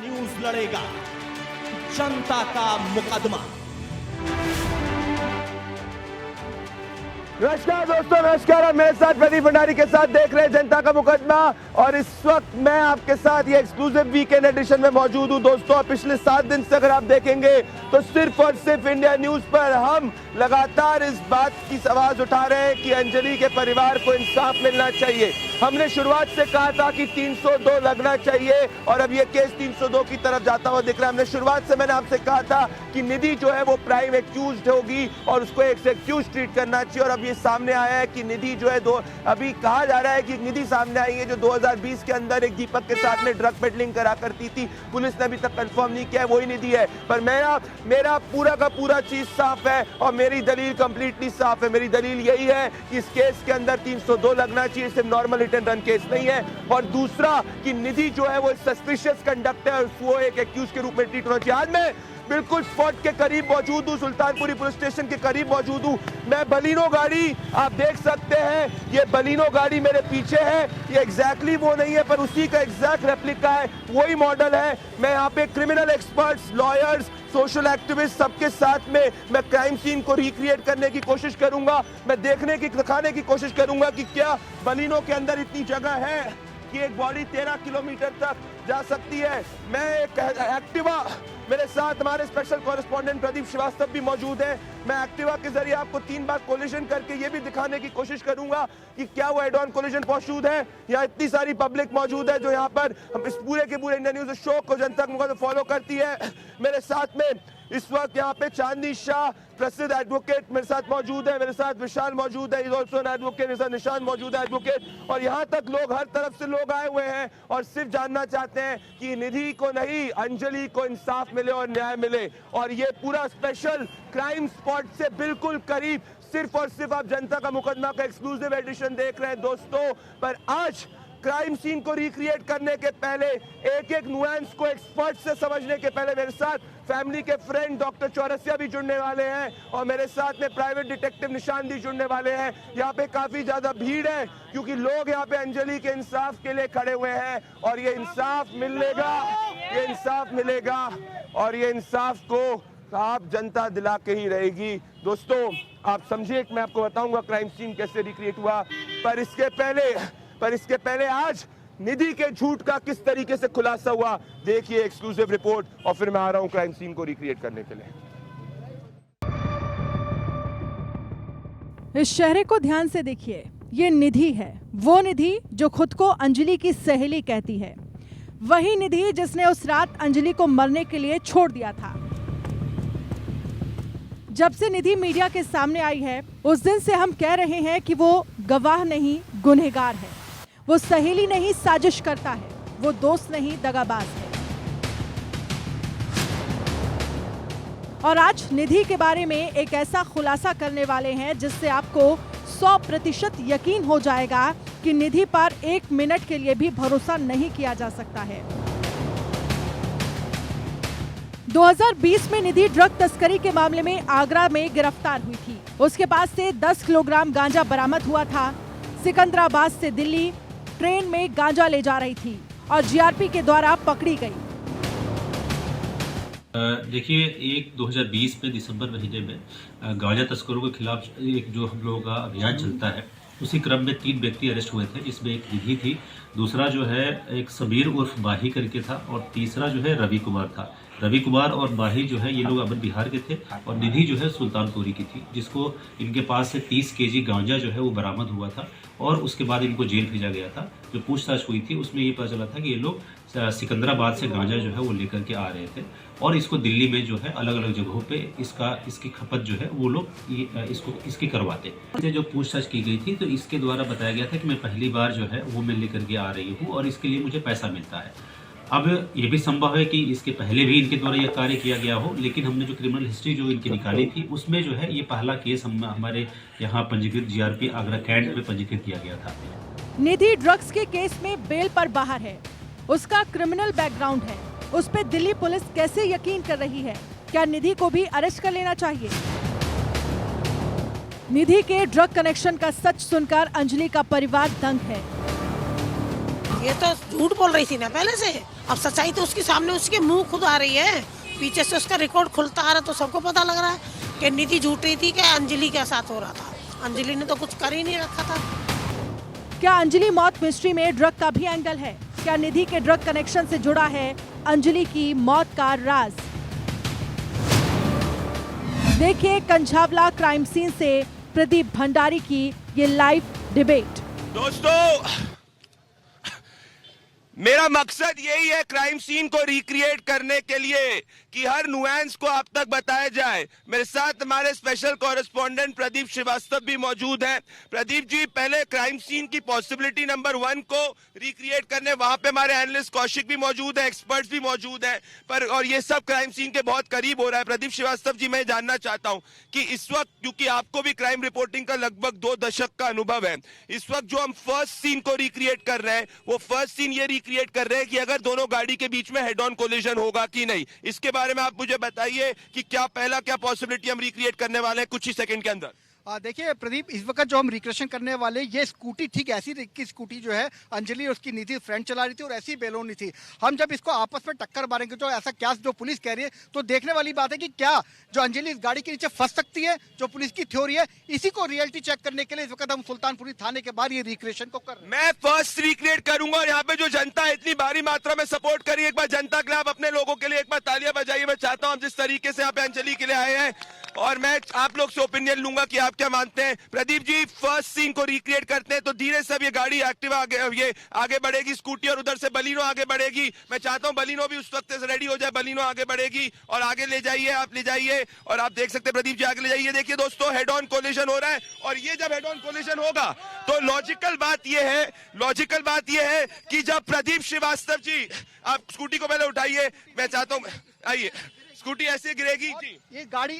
News लड़ेगा जनता का मुकदमा। नमस्कार दोस्तों, नमस्कार। आप मेरे साथ प्रदीप भंडारी के साथ देख रहे हैं जनता का मुकदमा और इस वक्त मैं आपके साथ ये एक्सक्लूसिव वीकेंड एडिशन में मौजूद हूं। दोस्तों, पिछले 7 दिन से अगर आप देखेंगे तो सिर्फ और सिर्फ इंडिया न्यूज पर हम लगातार इस बात की आवाज उठा रहे हैं कि अंजलि के परिवार को इंसाफ मिलना चाहिए। हमने शुरुआत से कहा था कि 302 लगना चाहिए और अब ये केस 302 की तरफ जाता हुआ दिख रहा है। हमने शुरुआत से मैंने आपसे कहा था कि निधि जो है वो प्राइम एक्यूज्ड होगी और उसको एक से एक्यूज ट्रीट करना चाहिए। और अब ये सामने आया है कि निधि जो है अभी कहा जा रहा है कि निधि सामने आई है जो 2020 के अंदर एक दीपक के साथ में ड्रग पेडलिंग करा करती थी। पुलिस ने अभी तक कंफर्म नहीं किया है वही निधि है, पर मेरा पूरा का पूरा चीज साफ है और मेरी दलील कंप्लीटली साफ है। मेरी दलील यही है कि इस केस के अंदर 302 लगना चाहिए, सिर्फ normal hit and run case नहीं है। और दूसरा कि निधि जो है वो सस्पिशियस कंडक्ट है और वो एक एक्यूज के रूप में ट्रीट होना चाहिए। आज मैं बिल्कुल स्पॉट के करीब मौजूद हूँ, सुल्तानपुरी पुलिस स्टेशन के करीब मौजूद हूँ। मैं बलिनो गाड़ी आप देख सकते हैं, ये बलिनो गाड़ी मेरे पीछे है। ये एग्जैक्टली वो नहीं है पर उसी का एग्जैक्ट रेप्लिका है, वही मॉडल है। मैं यहाँ पे criminal experts, lawyers, social activist सबके साथ में मैं क्राइम सीन को रिक्रिएट करने की कोशिश करूंगा। मैं दिखाने की कोशिश करूंगा कि क्या बलिनो के अंदर इतनी जगह है कि एक बॉडी 13 किलोमीटर तक जा सकती है। मैं एक एक्टिवा, मेरे साथ हमारे स्पेशल कॉरेस्पॉन्डेंट प्रदीप श्रीवास्तव भी मौजूद है। मैं एक्टिवा के जरिए आपको 3 बार कोलिजन करके ये भी दिखाने की कोशिश करूंगा कि क्या वो हेड ऑन कोलिजन मौजूद है। यहाँ इतनी सारी पब्लिक मौजूद है जो यहाँ पर हम इस पूरे के पूरे इंडिया न्यूज शो को जनता को फॉलो करती है। मेरे साथ में इस वक्त यहाँ पे चांदनी शाह प्रसिद्ध एडवोकेट मेरे साथ मौजूद है, मेरे साथ विशाल मौजूद है, ऑल्सो एन एडवोकेट, मेरे साथ निशान मौजूद है एडवोकेट। और यहाँ तक लोग हर तरफ से लोग आए हुए हैं और सिर्फ जानना चाहते हैं कि निधि को नहीं अंजलि को इंसाफ मिले और न्याय मिले। और ये पूरा स्पेशल क्राइम स्पॉट से बिल्कुल करीब सिर्फ और सिर्फ आप जनता का मुकदमा का एक्सक्लूसिव एडिशन देख रहे हैं दोस्तों। पर आज क्राइम सीन को रिक्रिएट करने के पहले, एक एक नुआंस को एक्सपर्ट से समझने के पहले मेरे साथ फैमिली के फ्रेंड डॉक्टर चौरसिया भी जुड़ने वाले हैं और मेरे साथ में प्राइवेट डिटेक्टिव निशान भी जुड़ने वाले हैं। यहाँ पे काफी ज्यादा भीड़ है क्योंकि लोग यहाँ पे अंजलि के इंसाफ के लिए खड़े हुए हैं और ये इंसाफ मिलेगा, ये इंसाफ मिलेगा और ये इंसाफ को आप जनता दिला के ही रहेगी। दोस्तों, आप समझिए, मैं आपको बताऊंगा क्राइम सीन कैसे रिक्रिएट हुआ, पर इसके पहले आज निधि के झूठ का किस तरीके से खुलासा हुआ देखिए एक्सक्लूसिव रिपोर्ट और फिर मैं आ रहा हूं क्राइम सीन को रिक्रिएट करने के लिए। इस चेहरे को ध्यान से देखिए, ये निधि है, वो निधि जो खुद को अंजलि की सहेली कहती है, वही निधि जिसने उस रात अंजलि को मरने के लिए छोड़ दिया था। जब से निधि मीडिया के सामने आई है उस दिन से हम कह रहे हैं कि वो गवाह नहीं गुनहगार है, वो सहेली नहीं साजिश करता है, वो दोस्त नहीं दगाबाज है। और आज निधि के बारे में एक ऐसा खुलासा करने वाले हैं जिससे आपको 100% यकीन हो जाएगा कि निधि पर 1 मिनट के लिए भी भरोसा नहीं किया जा सकता है। 2020 में निधि ड्रग तस्करी के मामले में आगरा में गिरफ्तार हुई थी। उसके पास से 10 किलोग्राम गांजा बरामद हुआ था। सिकंदराबाद से दिल्ली ट्रेन में गांजा ले जा रही थी और जीआरपी के द्वारा पकड़ी गई। देखिए, 2020 में दिसंबर महीने में गांजा तस्करों के खिलाफ एक जो हम लोगों का अभियान चलता है, उसी क्रम में 3 व्यक्ति अरेस्ट हुए थे, जिसमें एक निधि थी, दूसरा जो है एक समीर उर्फ माही करके था और तीसरा जो है रवि कुमार था। रवि कुमार और माही जो है ये लोग अमर बिहार के थे और निधि जो है सुल्तानपुरी की थी, जिसको इनके पास से 30 केजी गांजा जो है वो बरामद हुआ था और उसके बाद इनको जेल भेजा गया था। जो पूछताछ हुई थी उसमें ये पता चला था कि ये लोग सिकंदराबाद से गांजा जो है वो लेकर के आ रहे थे और इसको दिल्ली में जो है अलग अलग जगहों पे इसकी खपत जो है वो लोग इसकी करवाते। इससे जो पूछताछ की गई थी तो इसके द्वारा बताया गया था कि मैं पहली बार जो है वो मैं लेकर के आ रही हूँ और इसके लिए मुझे पैसा मिलता है। अब ये भी संभव है कि इसके पहले भी इनके द्वारा यह कार्य किया गया हो, लेकिन हमने जो क्रिमिनल हिस्ट्री जो इनकी निकाली थी उसमें जो है ये पहला केस हमारे यहाँ पंजीकृत जीआरपी आगरा कैंट में पंजीकृत किया गया था। निधि ड्रग्स के केस में बेल पर बाहर है, उसका क्रिमिनल बैकग्राउंड है, उस पर दिल्ली पुलिस कैसे यकीन कर रही है? क्या निधि को भी अरेस्ट कर लेना चाहिए? निधि के ड्रग कनेक्शन का सच सुनकर अंजलि का परिवार दंग है। ये तो झूठ बोल रही थी ना पहले से। अब सच्चाई तो उसके सामने, उसके मुंह खुद आ रही है, पीछे से उसका रिकॉर्ड खुलता आ रहा, तो सबको पता लग रहा है कि निधि झूठ रही थी कि अंजलि के साथ हो रहा था। अंजलि ने तो कुछ कर ही नहीं रखा था। क्या अंजलि मौत मिस्ट्री में ड्रग का भी एंगल है? क्या निधि के ड्रग कनेक्शन से जुड़ा है अंजलि की मौत का राज? देखिए कंझावला क्राइम सीन से प्रदीप भंडारी की ये लाइव डिबेट। दोस्तों, मेरा मकसद यही है क्राइम सीन को रिक्रिएट करने के लिए कि हर नुएंस को आप तक बताया जाए। मेरे साथ हमारे स्पेशल कॉरेस्पॉन्डेंट प्रदीप श्रीवास्तव भी मौजूद हैं। प्रदीप जी, पहले क्राइम सीन की पॉसिबिलिटी नंबर 1 को रिक्रिएट करने, वहां पे हमारे एनालिस्ट कौशिक भी मौजूद है, एक्सपर्ट्स भी मौजूद हैं, पर और ये सब क्राइम सीन के बहुत करीब हो रहा है। प्रदीप श्रीवास्तव जी, मैं जानना चाहता हूं कि इस वक्त, क्योंकि आपको भी क्राइम रिपोर्टिंग का लगभग 2 दशक का अनुभव है, इस वक्त जो हम फर्स्ट सीन को रिक्रिएट कर रहे हैं, वो फर्स्ट सीन ये रिक्रिएट कर रहे हैं कि अगर दोनों गाड़ी के बीच में हेड ऑन कोलिजन होगा कि नहीं। इसके बारे में आप मुझे बताइए कि क्या पॉसिबिलिटी हम रिक्रिएट करने वाले हैं कुछ ही सेकंड के अंदर। देखिए प्रदीप, इस वक्त जो हम रिक्रिएशन करने वाले, ये स्कूटी ठीक ऐसी की स्कूटी जो है अंजलि और उसकी निधि फ्रेंड चला रही थी और ऐसी बेलोनी थी। हम जब इसको आपस में टक्कर मारेंगे, जो ऐसा क्या जो पुलिस कह रही है, तो देखने वाली बात है कि क्या जो अंजलि इस गाड़ी के नीचे फंस सकती है, जो पुलिस की थ्योरी है। इसी को रियलिटी चेक करने के लिए इस वक्त हम सुल्तानपुरी थाने के बाहर ये रिक्रिएशन को कर रहे हैं। मैं फर्स्ट रिक्रिएट करूंगा और यहाँ पे जो जनता है इतनी भारी मात्रा में सपोर्ट करिए। एक बार जनता के लिए, आप अपने लोगों के लिए एक बार तालियां बजाइए। मैं चाहता हूं, जिस तरीके से यहाँ पे अंजलि के लिए आए हैं, और मैं आप लोग से ओपिनियन लूंगा कि आप क्या मानते हैं। प्रदीप जी, फर्स्ट सीन को रिक्रिएट करते हैं तो धीरे से अब ये गाड़ी एक्टिवा आगे बढ़ेगी, स्कूटी, और उधर से बलिनो आगे बढ़ेगी। मैं चाहता हूं बलिनो भी उस वक्त से रेडी हो जाए। बलिनो आगे बढ़ेगी और आगे ले जाइए, आप ले जाइए, और आप देख सकते हैं प्रदीप जी आगे ले जाइए। देखिए दोस्तों, हेड ऑन कोलिजन हो रहा है, और ये जब हेड ऑन कोलिजन होगा तो लॉजिकल बात ये है कि जब प्रदीप श्रीवास्तव जी, आप स्कूटी को पहले उठाइए, मैं चाहता हूं, आइए, स्कूटी ऐसे गिरेगी जी। ये गाड़ी,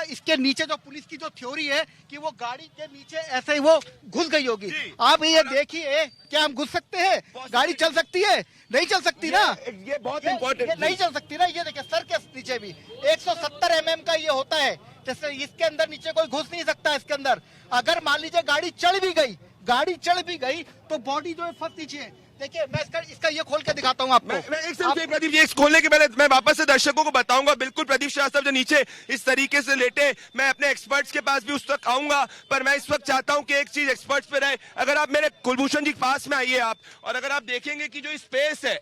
इसके नीचे जो पुलिस की जो थ्योरी है कि वो गाड़ी के नीचे ऐसे ही वो घुस गई होगी। आप ये देखिए, क्या हम घुस सकते हैं? गाड़ी चल सकती है? नहीं चल सकती ना। ये बहुत इंपॉर्टेंट, नहीं चल सकती ना। ये देखिए सर के नीचे भी 170 mm का ये होता है, जैसे इसके अंदर नीचे कोई घुस नहीं सकता। इसके अंदर अगर मान लीजिए गाड़ी चढ़ भी गई तो बॉडी जो है फंस नीचे है। देखिए मैं इसका ये खोल के दिखाता हूँ आपको। मैं एक सेकंड प्रदीप जी, खोलने के पहले मैं वापस से दर्शकों को बताऊंगा। बिल्कुल प्रदीप श्रीवास्तव जो नीचे इस तरीके से लेटे, मैं अपने एक्सपर्ट्स के पास भी उस तक आऊंगा, पर मैं इस वक्त चाहता हूं कि एक चीज एक्सपर्ट्स पे रहे। अगर आप मेरे कुलभूषण जी के पास में आइए आप, और अगर आप देखेंगे कि जो स्पेस है,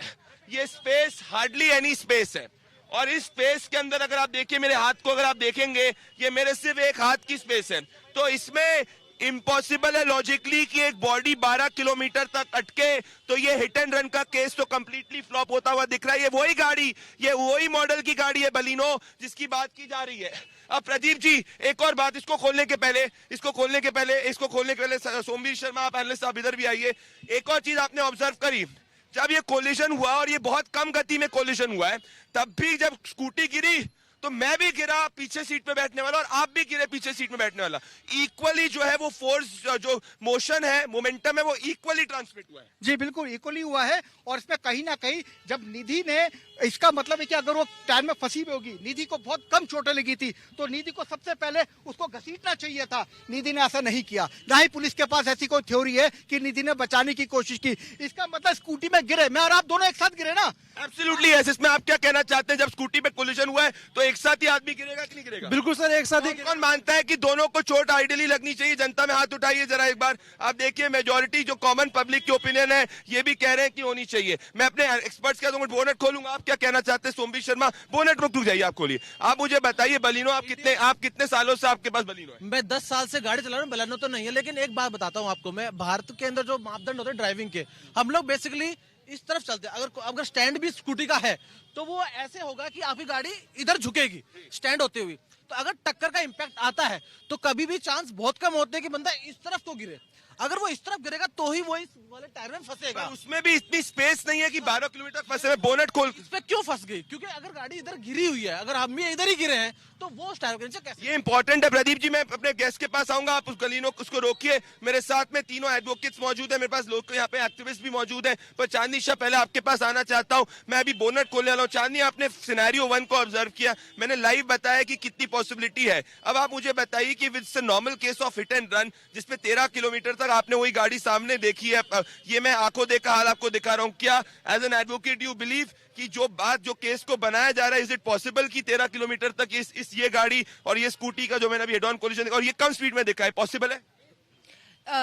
ये स्पेस हार्डली एनी स्पेस है, और इस स्पेस के अंदर अगर आप देखिए मेरे हाथ को, अगर आप देखेंगे ये मेरे सिर्फ एक हाथ की स्पेस है, तो इसमें इम्पॉसिबल है लॉजिकली कि एक बॉडी 12 किलोमीटर तक अटके। तो ये हिट एंड रन का केस तो कंप्लीटली फ्लॉप होता हुआ दिख रहा है। ये वही गाड़ी, ये वही मॉडल की गाड़ी है बलिनो, जिसकी बात की जा रही है। अब प्रदीप जी, एक और बात, इसको खोलने के पहले सोमवीर शर्मा, आप एनालिस्ट, आप इधर भी आइए। एक और चीज आपने ऑब्जर्व करी, जब ये कोलिजन हुआ, और ये बहुत कम गति में कोलिजन हुआ है, तब भी जब स्कूटी गिरी तो मैं भी गिरा पीछे सीट पे बैठने वाला, और आप भी गिरे पीछे सीट में बैठने वाला। इक्वली जो है वो फोर्स, जो मोशन है, मोमेंटम है, वो इक्वली ट्रांसमिट हुआ है। जी बिल्कुल इक्वली हुआ है। और इसमें कहीं ना कहीं जब निधि ने, इसका मतलब है कि अगर वो टायर में फंसी हुई होगी, निधि को बहुत कम चोटें लगी थी, तो निधि को सबसे पहले उसको घसीटना चाहिए था। निधि ने ऐसा नहीं किया। ना ही पुलिस के पास ऐसी कोई थ्योरी है कि निधि ने बचाने की कोशिश की। इसका मतलब स्कूटी में गिरे, मैं और आप दोनों एक साथ गिरे ना। Absolutely yes. इसमें आप क्या कहना चाहते हैं, जब स्कूटी पे कोलिजन हुआ है तो एक साथ ही आदमी गिरेगा कि नहीं गिरेगा? बिल्कुल सर, एक साथ ही। कौन मानता है कि दोनों को चोट आइडियली लगनी चाहिए? जनता में हाथ उठाइए जरा एक बार। आप देखिए मेजॉरिटी जो कॉमन पब्लिक की ओपिनियन है, ये भी कह रहे हैं कि होनी चाहिए। मैं अपने एक्सपर्ट्स का बोनेट खोलूंगा। आप क्या कहना चाहते हैं सोमवीर शर्मा? बोनेट रुक जाइए, आप खोलिए। आप मुझे बताइए, बलिनो आप कितने सालों से आपके पास बलिनो है? मैं 10 साल से गाड़ी चला रहा हूँ, बलिनो तो नहीं है। लेकिन एक बात बताता हूँ आपको, मैं भारत के अंदर जो मापदंड होते हैं ड्राइविंग के, हम लोग बेसिकली इस तरफ चलते हैं। अगर स्टैंड भी स्कूटी का है तो वो ऐसे होगा कि आपकी गाड़ी इधर झुकेगी स्टैंड होते हुए। तो अगर टक्कर का इंपैक्ट आता है तो कभी भी चांस बहुत कम होते हैं कि बंदा इस तरफ को गिरे। अगर वो इस तरफ गिरेगा तो ही वो इस वाले टायर में फंसेगा। उसमें भी इतनी स्पेस नहीं है कि 12 किलोमीटर फंसे हुए। बोनेट खोल, इस पे क्यों फंस गई? क्योंकि अगर गाड़ी इधर गिरी हुई है, अगर हम भी इधर ही गिरे हैं, तो वो उस टायर के नीचे कैसे? ये इंपॉर्टेंट है प्रदीप जी। मैं अपने गेस्ट के पास आऊंगा, आप उस गलीनो उसको रोकिए। मेरे साथ में तीनों एडवोकेट्स मौजूद है, मेरे पास लोग यहाँ पे एक्टिविस्ट भी मौजूद है। पर चांदनी शाह, पहले आपके पास आना चाहता हूँ। मैं अभी बोनेट खोलने वाला हूँ। चांदनी, आपने सिनेरियो 1 को ऑब्जर्व किया, मैंने लाइव बताया कि कितनी पॉसिबिलिटी है। अब आप मुझे बताइए कि with normal case of hit and run, जिसपे 13 किलोमीटर तक आपने वही गाड़ी सामने देखी है, ये मैं आंखों देखा हाल आपको दिखा रहा हूँ। क्या as an advocate you believe कि जो बात जो केस को बनाया जा रहा है, इज इट पॉसिबल कि 13 किलोमीटर तक इस ये गाड़ी और ये स्कूटी का जो मैंने अभी हेड ऑन कोलिजन और ये कम स्पीड में देखा है, पॉसिबल है?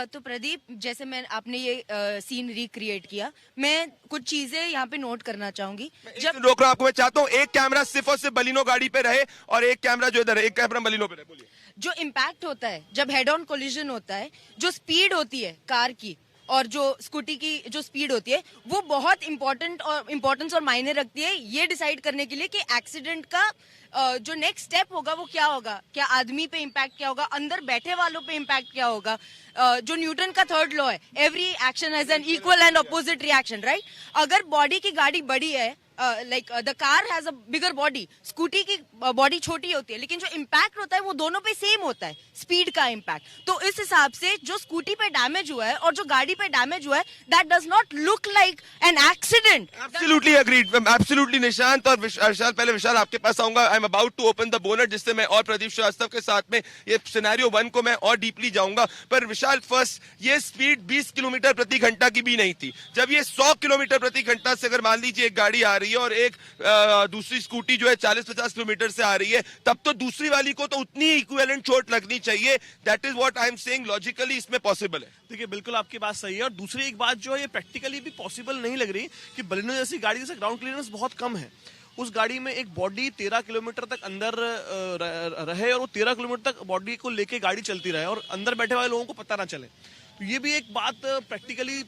तो प्रदीप, जैसे आपने ये सीन रिक्रिएट किया, मैं कुछ चीजें यहाँ पे नोट करना चाहूंगी। जब रोक रहा हूं आपको, मैं चाहता हूँ एक कैमरा सिर्फ और सिर्फ बलिनो गाड़ी पे रहे और एक कैमरा जो इधर है, एक कैमरा बलिनो पे रहे। बोलिए। जो इम्पैक्ट होता है जब हेड ऑन कोलिजन होता है, जो स्पीड होती है कार की और जो स्कूटी की जो स्पीड होती है, वो बहुत इम्पोर्टेंस और मायने रखती है ये डिसाइड करने के लिए कि एक्सीडेंट का जो नेक्स्ट स्टेप होगा वो क्या होगा। क्या आदमी पे इम्पैक्ट क्या होगा, अंदर बैठे वालों पे इम्पैक्ट क्या होगा। जो न्यूटन का थर्ड लॉ है, every action has an equal and opposite reaction, right. अगर बॉडी की गाड़ी बड़ी है, like the car has a bigger body, scooty की बॉडी छोटी होती है, लेकिन जो इम्पैक्ट होता है वो दोनों पे सेम होता है, स्पीड का इम्पैक्ट। तो इस हिसाब से जो स्कूटी पे डैमेज हुआ है और जो गाड़ी पे डैमेज हुआ है, that does not look like an accident. Absolutely agreed, absolutely Nishant और विशाल। पहले विशाल आपके पास आऊंगा। I am about to open the bonnet, जिससे मैं और प्रदीप श्रीवास्तव के साथ में ये सिनेरियो 1 को मैं और डीपली जाऊंगा। पर विशाल, फर्स्ट, ये स्पीड 20 किलोमीटर प्रति घंटा की भी नहीं थी। जब ये 100 किलोमीटर प्रति घंटा से अगर मान लीजिए एक गाड़ी आ रही है और एक दूसरी स्कूटी जो है 40-50 किलोमीटर से आ रही है, तब तो दूसरी वाली को तो उतनी इक्विवेलेंट चोट लगनी चाहिए। That is what I am saying, logically इसमें पॉसिबल है। देखिए, बिल्कुल आपकी बात सही है। और दूसरी एक बात जो है, ये प्रैक्टिकली भी पॉसिबल नहीं लग रही कि बलिनो जैसी गाड़ी जैसे ग्राउंड क्लियरेंस बहुत कम है, उस गाड़ी में एक बॉडी 13 किलोमीटर तक अंदर रहे और वो 13 किलोमीटर तक बॉडी को लेके गाड़ी चलती रहे और अंदर बैठे वाले लोगों को पता ना चले। तो ये भी एक बात प्रैक्टिकली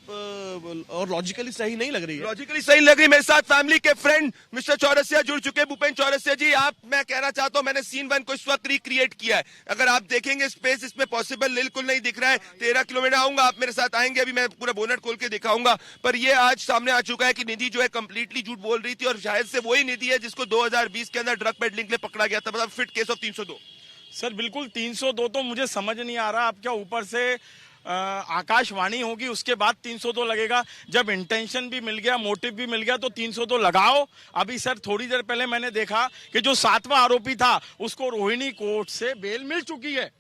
और लॉजिकली सही नहीं लग रही है। लॉजिकली सही लग रही है। मेरे साथ फैमिली के फ्रेंड मिस्टर चौरसिया जुड़ चुके हैं। भूपेन चौरसिया जी, मैं कहना चाहता हूं, मैंने सीन 1 को इस वक्त रिक्रिएट किया है। अगर आप देखेंगे स्पेस इसमें पॉसिबल बिल्कुल नहीं दिख रहा है। 13 किलोमीटर आऊंगा, आप मेरे साथ आएंगे, अभी मैं पूरा बोनट खोल के दिखाऊंगा। पर ये आज सामने आ चुका है कि निधि जो है कंप्लीटली झूठ बोल रही थी और शायद से वही निधि है जिसको 2020 के अंदर ड्रग पेडलिंग के लिए पकड़ा गया था। मतलब फिट केस ऑफ 302। सर बिल्कुल 302 तो मुझे समझ नहीं आ रहा। आप क्या ऊपर से आकाशवाणी होगी उसके बाद 302 लगेगा? जब इंटेंशन भी मिल गया, मोटिव भी मिल गया, तो 302 लगाओ। अभी सर थोड़ी देर पहले मैंने देखा कि जो 7वां आरोपी था उसको रोहिणी कोर्ट से बेल मिल चुकी है,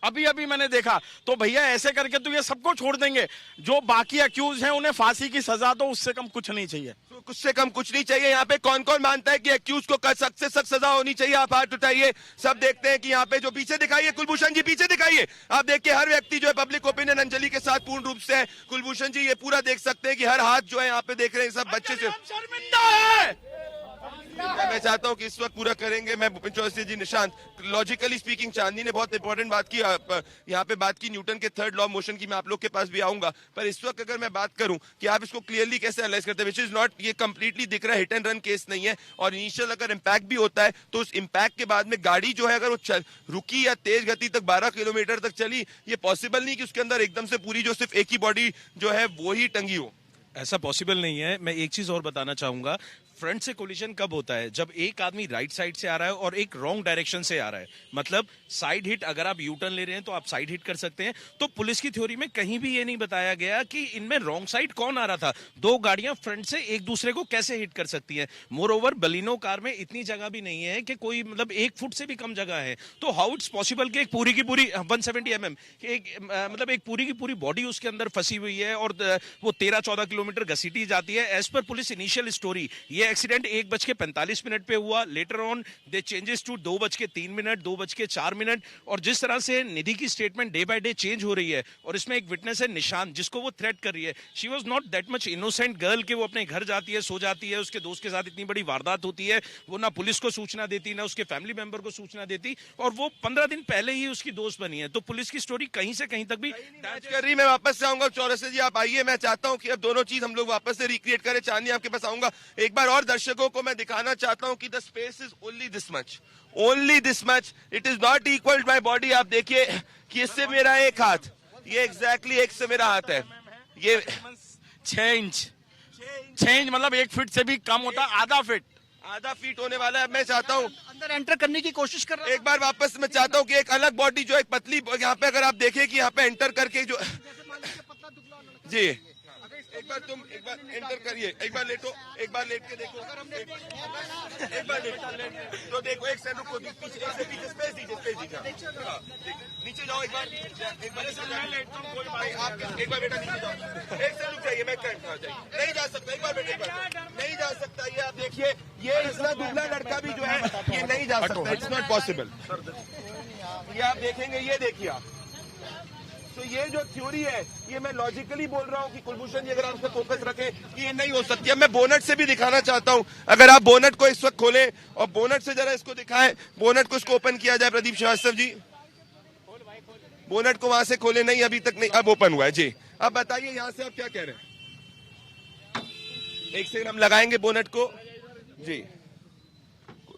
अभी अभी मैंने देखा। तो भैया ऐसे करके तो ये सबको छोड़ देंगे। जो बाकी अक्यूज हैं उन्हें फांसी की सजा दो, उससे कम कुछ नहीं चाहिए। तो कुछ से कम कुछ नहीं चाहिए। यहाँ पे कौन कौन मानता है कि अक्यूज को सख्त से सख्त सजा होनी चाहिए? आप हाथ उठाइए। सब देखते हैं कि यहाँ पे जो पीछे दिखाइए, कुलभूषण जी पीछे दिखाइए। आप देखिए हर व्यक्ति जो है पब्लिक ओपिनियन अंजलि के साथ पूर्ण रूप से है। कुलभूषण जी ये पूरा देख सकते हैं कि हर हाथ जो है यहाँ पे देख रहे हैं सब बच्चे से। शर्मिंदा है। मैं चाहता हूं कि इस वक्त पूरा करेंगे। मैं भूपेन चौरसिया जी, निशांत, लॉजिकली स्पीकिंग चांदनी ने बहुत इंपॉर्टेंट बात की, यहाँ पे बात की न्यूटन के थर्ड लॉ ऑफ मोशन की। मैं आप लोग के पास भी आऊंगा। पर इस वक्त अगर मैं बात करूं कि आप इसको क्लियरली कैसे एनालाइज करते हैं, विच इज नॉट, ये कंप्लीटली दिख रहा है हिट एंड रन केस नहीं है। और इनिशियल अगर इम्पैक्ट भी होता है तो उस इम्पैक्ट के बाद में गाड़ी जो है अगर वो रुकी या तेज गति तक 12 किलोमीटर तक चली, ये पॉसिबल नहीं कि उसके अंदर एकदम से पूरी जो सिर्फ एक ही बॉडी जो है वो ही टंगी हो। ऐसा पॉसिबल नहीं है। मैं एक चीज और बताना चाहूंगा, फ्रंट से कोलिजन कब होता है? जब एक आदमी राइट साइड से आ रहा है और एक रॉन्ग डायरेक्शन से आ रहा है। मतलब साइड हिट, अगर आप यू टर्न ले रहे हैं तो आप साइड हिट कर सकते हैं। तो पुलिस की थ्योरी में कहीं भी ये नहीं बताया गया कि इनमें रॉन्ग साइड कौन आ रहा था। दो गाड़ियां फ्रंट से एक दूसरे को कैसे हिट कर सकती हैं? मोर ओवर बलिनो कार में इतनी जगह भी नहीं है कि कोई, मतलब 1 फुट से भी कम जगह है। तो हाउ इट्स पॉसिबल कि एक पूरी की पूरी 170 mm मतलब एक पूरी की पूरी बॉडी उसके अंदर फंसी हुई है और वो 13-14 किलोमीटर घसीटी जाती है। As per police initial story, ये एक्सीडेंट 1:45 पे हुआ। Later on they changes to 2:03, 2:04। और जिस तरह से निधि की statement day by day change हो रही है, और इसमें एक विटनेस है निशांत, जिसको वो थ्रेट कर रही है। She was not that much innocent girl कि वो अपने घर जाती है, सो जाती है, उसके दोस्त के साथ इतनी बड़ी वारदात होती है, वो ना पुलिस को सूचना देती, ना उसके फैमिली मेंबर को सूचना देती, और वो 15 दिन पहले ही उसकी दोस्त बनी है। तो पुलिस की स्टोरी कहीं से कहीं तक भी कर रही। मैं वापस से आऊंगा। चौरसिया जी आप आइए। मैं चाहता हूं कि अब दोनों चीज हम लोग वापस से रिक्रिएट करें। चांदनी आपके पास आऊंगा। एक बार और दर्शकों को मैं दिखाना चाहता हूं कि the space is only this much, it is not equal to my body. आप देखिए कि इससे मेरा एक हाथ, ये एग्जैक्टली एक से मेरा हाथ है, ये 6 इंच मतलब 1 फीट से भी कम होता, आधा फीट होने वाला है। मैं चाहता हूँ अंदर एंटर करने की कोशिश कर रहा हूं। एक बार वापस मैं चाहता हूँ कि एक अलग बॉडी जो एक पतली, यहाँ पे अगर आप देखें कि यहाँ पे एंटर करके जो जी एक बार तुम एक बार एंटर करिए, एक बार लेटो, एक बार लेट के देखो, एक बार लेट तो देखो, एक सेकंड रुको, पीछे स्पेस दीजिए, हाँ, नीचे जाओ, एक बार आप एक बार बेटा नीचे जाओ, एक सेकंड रुक जाइए, मैं नहीं जा सकता, एक बार बेटा, एक बार नहीं जा सकता, ये आप देखिए, ये इतना दुबला लड़का भी जो है ये नहीं जा सकता, इट्स नॉट पॉसिबल। ये आप देखेंगे, ये देखिए आप, तो ये जो थ्योरी है ये मैं लॉजिकली बोल रहा हूँ कि कुलभूषण जी अगर आप उस पर फोकस रखें कि ये नहीं हो सकती है। मैं बोनट से भी दिखाना चाहता हूँ, अगर आप बोनट को इस वक्त खोलें और बोनट से जरा इसको दिखाएं, बोनट को इसको ओपन किया जाए, प्रदीप श्रीवास्तव जी बोनट को वहां से खोले, नहीं अभी तक नहीं, अब ओपन हुआ है जी। अब बताइए यहाँ से आप क्या कह रहे हैं, एक सेकंड हम लगाएंगे बोनट को जी,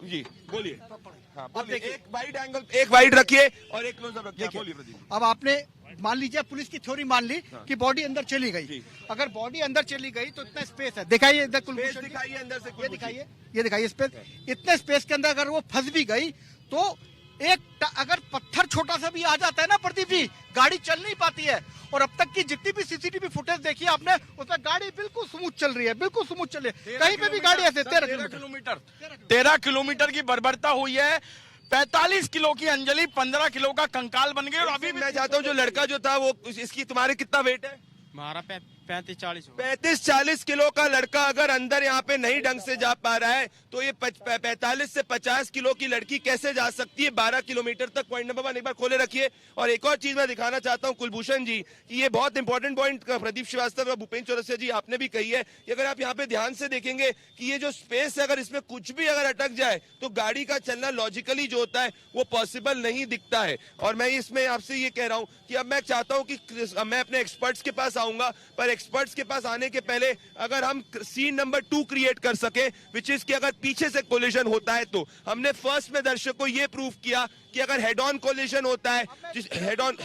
जी बोलिए, हाँ बोलिए, एक वाइड एंगल, एक वाइड रखिए और एक क्लोजअप रखिए, बोलिए प्रदीप। अब आपने मान लीजिए पुलिस की थ्योरी मान ली कि बॉडी अंदर चली गई, अगर बॉडी अंदर चली गई तो इतना स्पेस है, दिखाइए इधर कुलभूषण दिखाइए अंदर से, ये दिखाइए स्पेस, इतने स्पेस के अंदर अगर वो फंस भी गई तो अगर पत्थर छोटा सा भी आ जाता है ना प्रदीप जी, गाड़ी चल नहीं पाती है। और अब तक की जितनी भी सीसीटीवी फुटेज देखी आपने, उसमें गाड़ी बिल्कुल स्मूथ चल रही है, बिल्कुल स्मूथ चल रही है, कहीं पे भी गाड़ी ऐसे 13 किलोमीटर की बर्बरता हुई है, 45 किलो की अंजलि 15 किलो का कंकाल बन गई। और अभी मैं चाहता हूँ जो लड़का जो था वो, इसकी तुम्हारे कितना वेट है? हमारा 35-40 किलो का लड़का अगर अंदर यहाँ पे नहीं ढंग से जा पा रहा है तो ये 45 से 50 किलो की लड़की कैसे जा सकती है 12 किलोमीटर तक? पॉइंट नंबर 1 एक बार खोले रखिए। और एक और चीज मैं दिखाना चाहता हूँ कुलभूषण जी कि ये बहुत इंपॉर्टेंट पॉइंट प्रदीप श्रीवास्तव और भूपेंद्र चौरसिया जी आपने भी कही है कि अगर आप यहाँ पे ध्यान से देखेंगे कि ये जो स्पेस है अगर इसमें कुछ भी अगर अटक जाए तो गाड़ी का चलना लॉजिकली जो होता है वो पॉसिबल नहीं दिखता है। और मैं इसमें आपसे ये कह रहा हूँ कि अब मैं चाहता हूँ कि मैं अपने एक्सपर्ट्स के पास आऊंगा, पर एक्सपर्ट्स के पास आने के पहले अगर हम सीन नंबर 2 क्रिएट कर सके, विच इज कि अगर पीछे से कोलिजन होता है तो हमने फर्स्ट में दर्शक को ये प्रूफ किया कि अगर हेड ऑन कोलिजन होता है, हेड ऑन,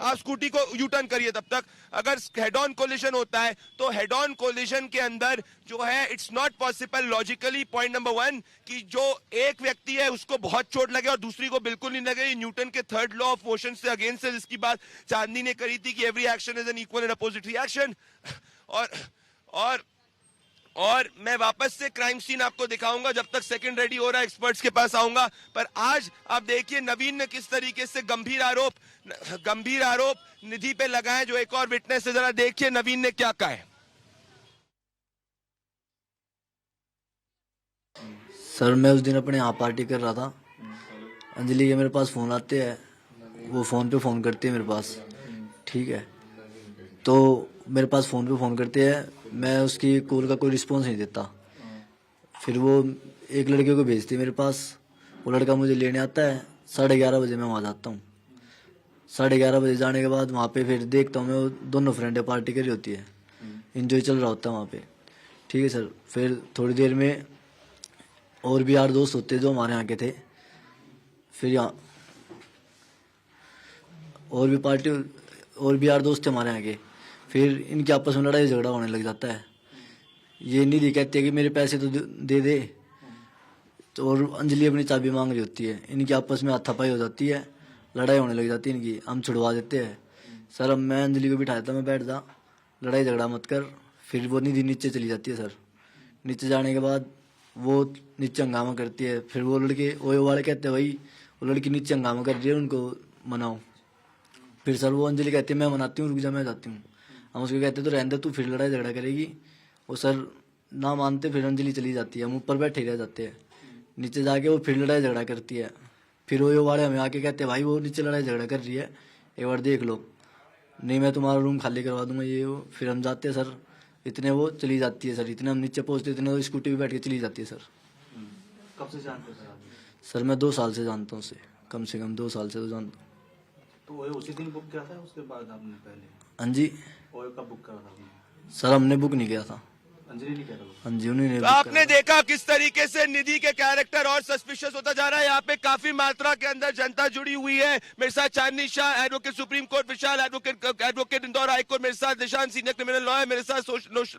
आप स्कूटी को यू टर्न करिए तब तक, अगर हेड ऑन कोलिजन होता है तो हेड ऑन कोलिजन के अंदर जो है it's not possible logically, point number 1, कि जो एक व्यक्ति है उसको बहुत चोट लगे और दूसरी को बिल्कुल नहीं लगे। न्यूटन के थर्ड लॉ ऑफ मोशन से अगेंस्ट है, जिसकी बात चांदनी ने करी थी कि every action is an equal and opposite reaction. और मैं वापस से क्राइम सीन आपको दिखाऊंगा जब तक सेकंड रेडी हो रहा है, एक्सपर्ट्स के पास आऊंगा। पर आज आप देखिए नवीन ने किस तरीके से गंभीर आरोप निधि पे लगाए, जो एक और विटनेस है, जरा देखिए नवीन ने क्या कहा है। सर मैं उस दिन अपने यहाँ पार्टी कर रहा था, अंजलि के मेरे पास फ़ोन आते हैं, वो फ़ोन पे फ़ोन करती है मेरे पास, ठीक है, तो मेरे पास फ़ोन पे फ़ोन करते हैं, मैं उसकी कॉल का कोई रिस्पॉन्स नहीं देता। फिर वो एक लड़के को भेजती है मेरे पास, वो लड़का मुझे लेने आता है, 11:30 बजे मैं वहाँ जाता हूँ। 11:30 बजे जाने के बाद वहाँ पे फिर देखता हूँ मैं, वो दोनों फ्रेंड पार्टी करी होती है, एंजॉय चल रहा होता है वहाँ पे, ठीक है सर। फिर थोड़ी देर में और भी 8 दोस्त होते जो हमारे यहाँ के थे, फिर यहाँ और भी 8 दोस्त थे हमारे यहाँ के, फिर इनके आपस में लड़ाई झगड़ा होने लग जाता है। ये निधि कहती है कि मेरे पैसे तो दे दे, तो और अंजलि अपनी चाबी मांग रही होती है, इनकी आपस में हाथापाई हो जाती है, लड़ाई होने लग जाती है इनकी, हम छुड़वा देते हैं। सर अब मैं अंजलि को बिठाया था, मैं बैठ जा, लड़ाई झगड़ा मत कर। फिर वो निधि नीचे चली जाती है सर, नीचे जाने के बाद वो नीचे हंगामा करती है, फिर वो लड़के वो वाले कहते हैं भाई वो लड़की नीचे हंगामा कर रही है, उनको मनाओ। फिर सर वो अंजलि कहती है मैं मनाती हूँ, रुक जा मैं जाती हूँ। हम उसको कहते तो रहने दे, तू फिर लड़ाई झगड़ा करेगी। वो सर ना मानते, फिर अंजलि चली जाती है, हम ऊपर बैठे रह जाते हैं। नीचे जाके वो फिर लड़ाई झगड़ा करती है, फिर वो वाले हमें आके कहते हैं भाई वो नीचे लड़ाई झगड़ा कर रही है, एक बार देख लो, नहीं मैं तुम्हारा रूम खाली करवा दूंगा ये वो। फिर हम जाते हैं सर, इतने वो चली जाती है सर, इतने हम नीचे पहुँचते इतने वो स्कूटी पर बैठ के चली जाती है सर। कब से जानते हैं सर मैं 2 साल से जानता हूँ उसे, कम से कम 2 साल से तो जानता हूँ। तो वो उसी दिन बुक किया था, उसके बाद आपने पहले? हाँ जी। वो कब बुक करा था आपने? सर हमने बुक नहीं किया था, अंजलि नहीं किया था। हाँ जी उन्हीं ने। तो आपने देखा किस तरीके से निधि के कैरेक्टर और सस्पिशियस होता जा रहा है। यहाँ पे काफी मात्रा के अंदर जनता जुड़ी हुई है। मेरे साथ चांदनी शाह, एडवोकेट सुप्रीम कोर्ट, विशाल एडवोकेट इंदौर हाई कोर्ट, मेरे साथ निशांत सीनियर क्रिमिनल लॉयर, मेरे साथ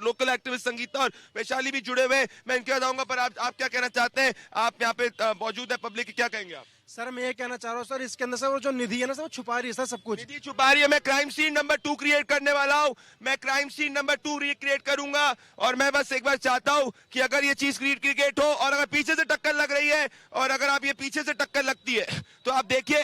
लोकल एक्टिविस्ट संगीता और वैशाली भी जुड़े हुए हैं। मैं इनके बताऊंगा, पर आप क्या कहना चाहते हैं? आप यहाँ पे मौजूद है पब्लिक, क्या कहेंगे आप? सर मैं ये कहना चाह रहा हूँ सर, इसके अंदर सर वो जो निधि है ना सर, वो छुपा रही है सर सब कुछ। निधि छुपा रही है। मैं क्राइम सीन नंबर 2 क्रिएट करने वाला हूँ। मैं क्राइम सीन नंबर 2 रिक्रिएट करूंगा और मैं बस एक बार चाहता हूँ कि अगर ये चीज क्रिएट हो और अगर पीछे से टक्कर लग रही है और अगर आप ये पीछे से टक्कर लगती है तो आप देखिए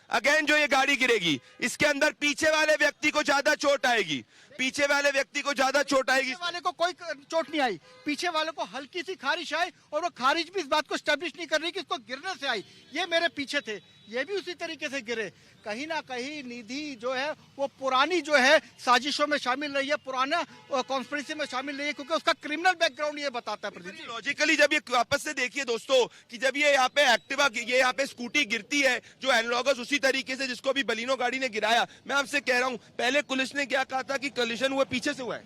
अगेन जो ये गाड़ी गिरेगी इसके अंदर पीछे वाले व्यक्ति को ज्यादा चोट आएगी। पीछे वाले व्यक्ति को ज्यादा चोट आएगी। पीछे वाले को कोई चोट नहीं आई, पीछे वाले को हल्की सी खारिश आई और वो खारिश भी इस बात को स्टैब्लिश नहीं कर रही कि इसको गिरने से आई। ये मेरे पीछे थे, ये भी उसी तरीके से गिरे। कहीं ना कहीं निधि जो है वो पुरानी जो है साजिशों में शामिल रही है, पुराना कॉन्स्पिरेसी में शामिल रही है, क्योंकि उसका क्रिमिनल बैकग्राउंड ये बताता है। प्रदीप लॉजिकली जब ये वापस से देखिए दोस्तों कि जब ये यहाँ पे एक्टिवा, ये यहाँ पे स्कूटी गिरती है जो एनालॉगस उसी तरीके से जिसको भी बलिनो गाड़ी ने गिराया, मैं आपसे कह रहा हूँ पहले पुलिस ने क्या कहा था कि कोलिजन हुआ पीछे से हुआ है